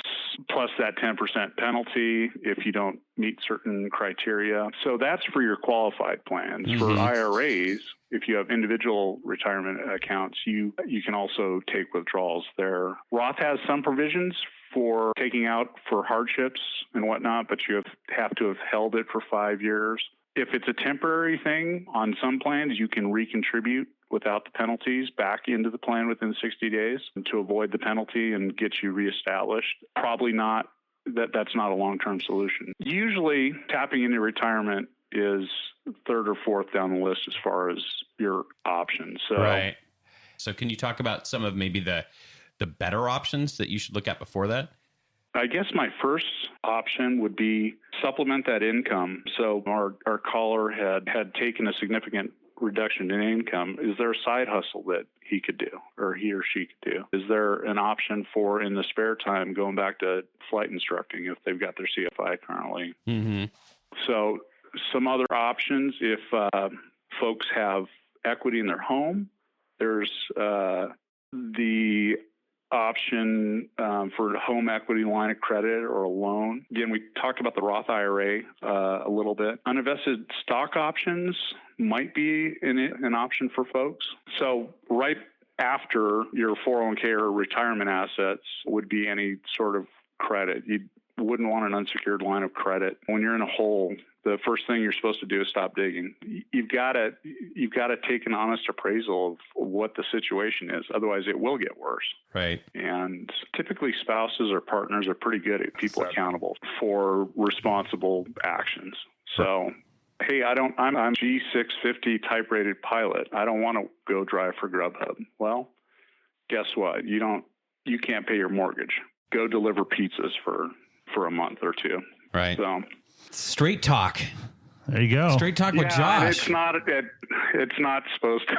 that 10% penalty if you don't meet certain criteria. So that's for your qualified plans. Mm-hmm. For IRAs, if you have individual retirement accounts, you can also take withdrawals there. Roth has some provisions for taking out for hardships and whatnot, but you have to have held it for 5 years. If it's a temporary thing, on some plans, you can recontribute without the penalties back into the plan within 60 days to avoid the penalty and get you reestablished. Probably not. That's not a long-term solution. Usually, tapping into retirement is third or fourth down the list as far as your options. So, right. So can you talk about some of maybe the better options that you should look at before that? I guess my first option would be supplement that income. So our caller had taken a significant reduction in income. Is there a side hustle that he could do, or he or she could do? Is there an option for, in the spare time, going back to flight instructing if they've got their CFI currently? Mm-hmm. So some other options, if folks have equity in their home, there's the option for a home equity line of credit or a loan. Again, we talked about the Roth IRA a little bit. Uninvested stock options might be an option for folks. So right after your 401k or retirement assets would be any sort of credit. You wouldn't want an unsecured line of credit. When you're in a hole, the first thing you're supposed to do is stop digging. You've got to take an honest appraisal of what the situation is. Otherwise, it will get worse. Right. And typically, spouses or partners are pretty good at people accountable for responsible actions. So, hey, I'm a G650 type rated pilot. I don't want to go drive for Grubhub. Well, guess what? You can't pay your mortgage. Go deliver pizzas for a month or two. Right. So. Straight talk. There you go. Straight talk with Josh. It's not supposed to.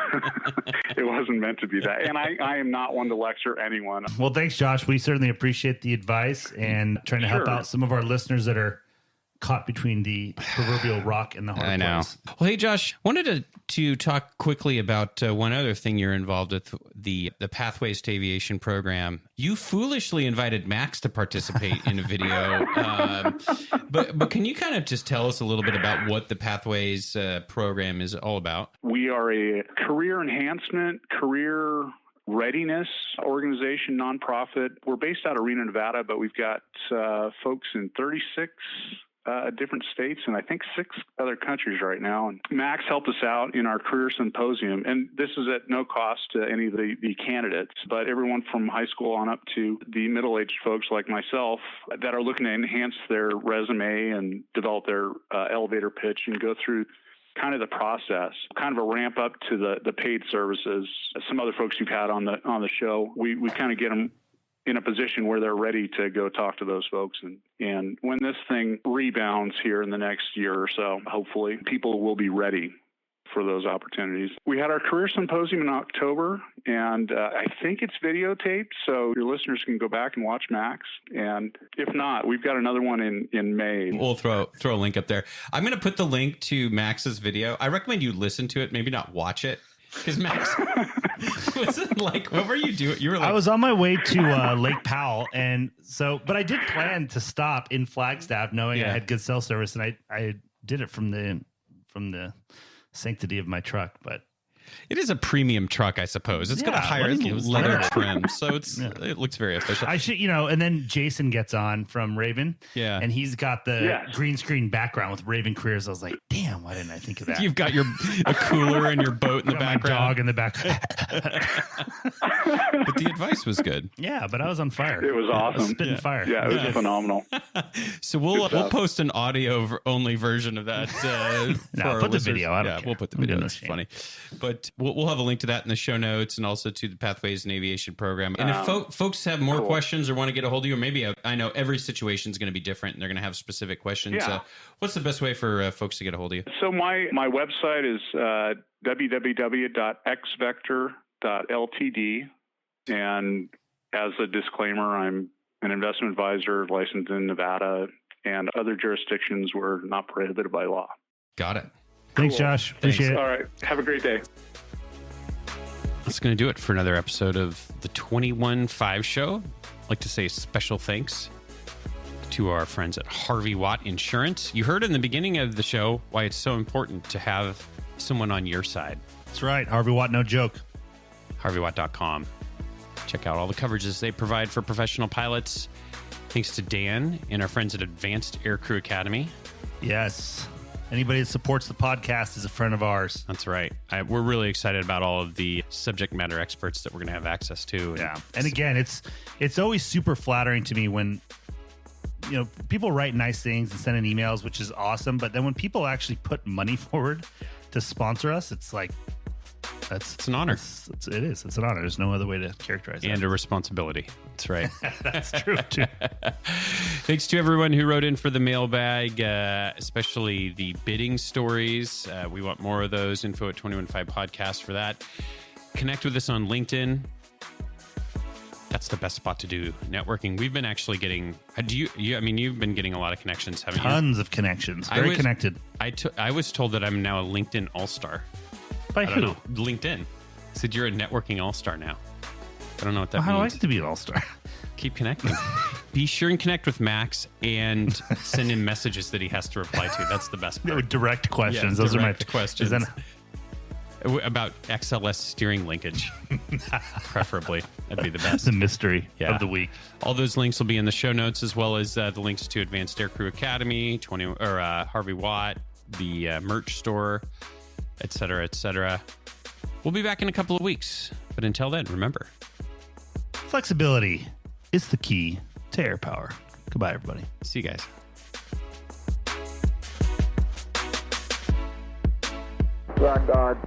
It wasn't meant to be that. And I am not one to lecture anyone. Well, thanks, Josh. We certainly appreciate the advice and trying to help out some of our listeners that are caught between the proverbial rock and the hard I know. place. Well, hey, Josh, wanted to talk quickly about one other thing you're involved with, the Pathways to Aviation program. You foolishly invited Max to participate in a video. But can you kind of just tell us a little bit about what the Pathways program is all about? We are a career enhancement, career readiness organization, nonprofit. We're based out of Reno, Nevada, but we've got folks in 36 different states and I think 6 other countries right now. And Max helped us out in our career symposium. And this is at no cost to any of the candidates, but everyone from high school on up to the middle-aged folks like myself that are looking to enhance their resume and develop their elevator pitch and go through kind of the process, kind of a ramp up to the paid services. Some other folks you've had on the show, we kind of get them in a position where they're ready to go talk to those folks. And when this thing rebounds here in the next year or so, hopefully people will be ready for those opportunities. We had our career symposium in October, and I think it's videotaped, so your listeners can go back and watch Max. And if not, we've got another one in May. We'll throw a link up there. I'm going to put the link to Max's video. I recommend you listen to it, maybe not watch it. Because Max, was it like, what were you doing? You were like, I was on my way to Lake Powell, and so, but I did plan to stop in Flagstaff, knowing I had good cell service, and I did it from the sanctity of my truck. But it is a premium truck, I suppose. It's got a higher leather trim, so it looks very official. I should, and then Jason gets on from Raven, and he's got the green screen background with Raven Careers. I was like, damn, why didn't I think of that? You've got a cooler and your boat in the background, my dog in the background. But the advice was good. Yeah, but I was on fire. It was awesome. I was spitting fire. Yeah, it was phenomenal. So we'll post an audio only version of that. Put the video out. Yeah, we'll put the video. It's funny, but we'll have a link to that in the show notes, and also to the Pathways in Aviation program. And if folks have more questions or want to get a hold of you, or maybe I know every situation is going to be different, and they're going to have specific questions. What's the best way for folks to get a hold of you? So my website is www.xvector.ltd, and as a disclaimer, I'm an investment advisor licensed in Nevada and other jurisdictions were not prohibited by law. Got it. Thanks, Josh. Appreciate it. All right. Have a great day. That's going to do it for another episode of the 21.5 Show. I'd like to say special thanks to our friends at Harvey Watt Insurance. You heard in the beginning of the show why it's so important to have someone on your side. That's right. Harvey Watt, no joke. HarveyWatt.com. Check out all the coverages they provide for professional pilots. Thanks to Dan and our friends at Advanced Aircrew Academy. Yes. Anybody that supports the podcast is a friend of ours. That's right. We're really excited about all of the subject matter experts that we're going to have access to. And again, it's always super flattering to me when people write nice things and send in emails, which is awesome. But then when people actually put money forward to sponsor us, it's like it's an honor. It is. It's an honor. There's no other way to characterize it. And a responsibility. That's right. That's true, too. Thanks to everyone who wrote in for the mailbag, especially the bidding stories. We want more of those. Info at 21.5 Podcast for that. Connect with us on LinkedIn. That's the best spot to do networking. We've been actually getting... you've been getting a lot of connections, haven't you? Tons of connections. Very connected. I was told that I'm now a LinkedIn All-Star. By who? LinkedIn said you're a networking all-star now. I don't know what that means. I like to be an all-star. Keep connecting. Be sure and connect with Max and send him messages that he has to reply to. That's the best part. Direct questions. Yes, Those are my questions. About XLS steering linkage, preferably. That'd be the best. The mystery of the week. All those links will be in the show notes, as well as the links to Advanced Aircrew Academy, Harvey Watt, the merch store, et cetera, et cetera. We'll be back in a couple of weeks. But until then, remember, flexibility is the key to air power. Goodbye, everybody. See you guys. Rock on.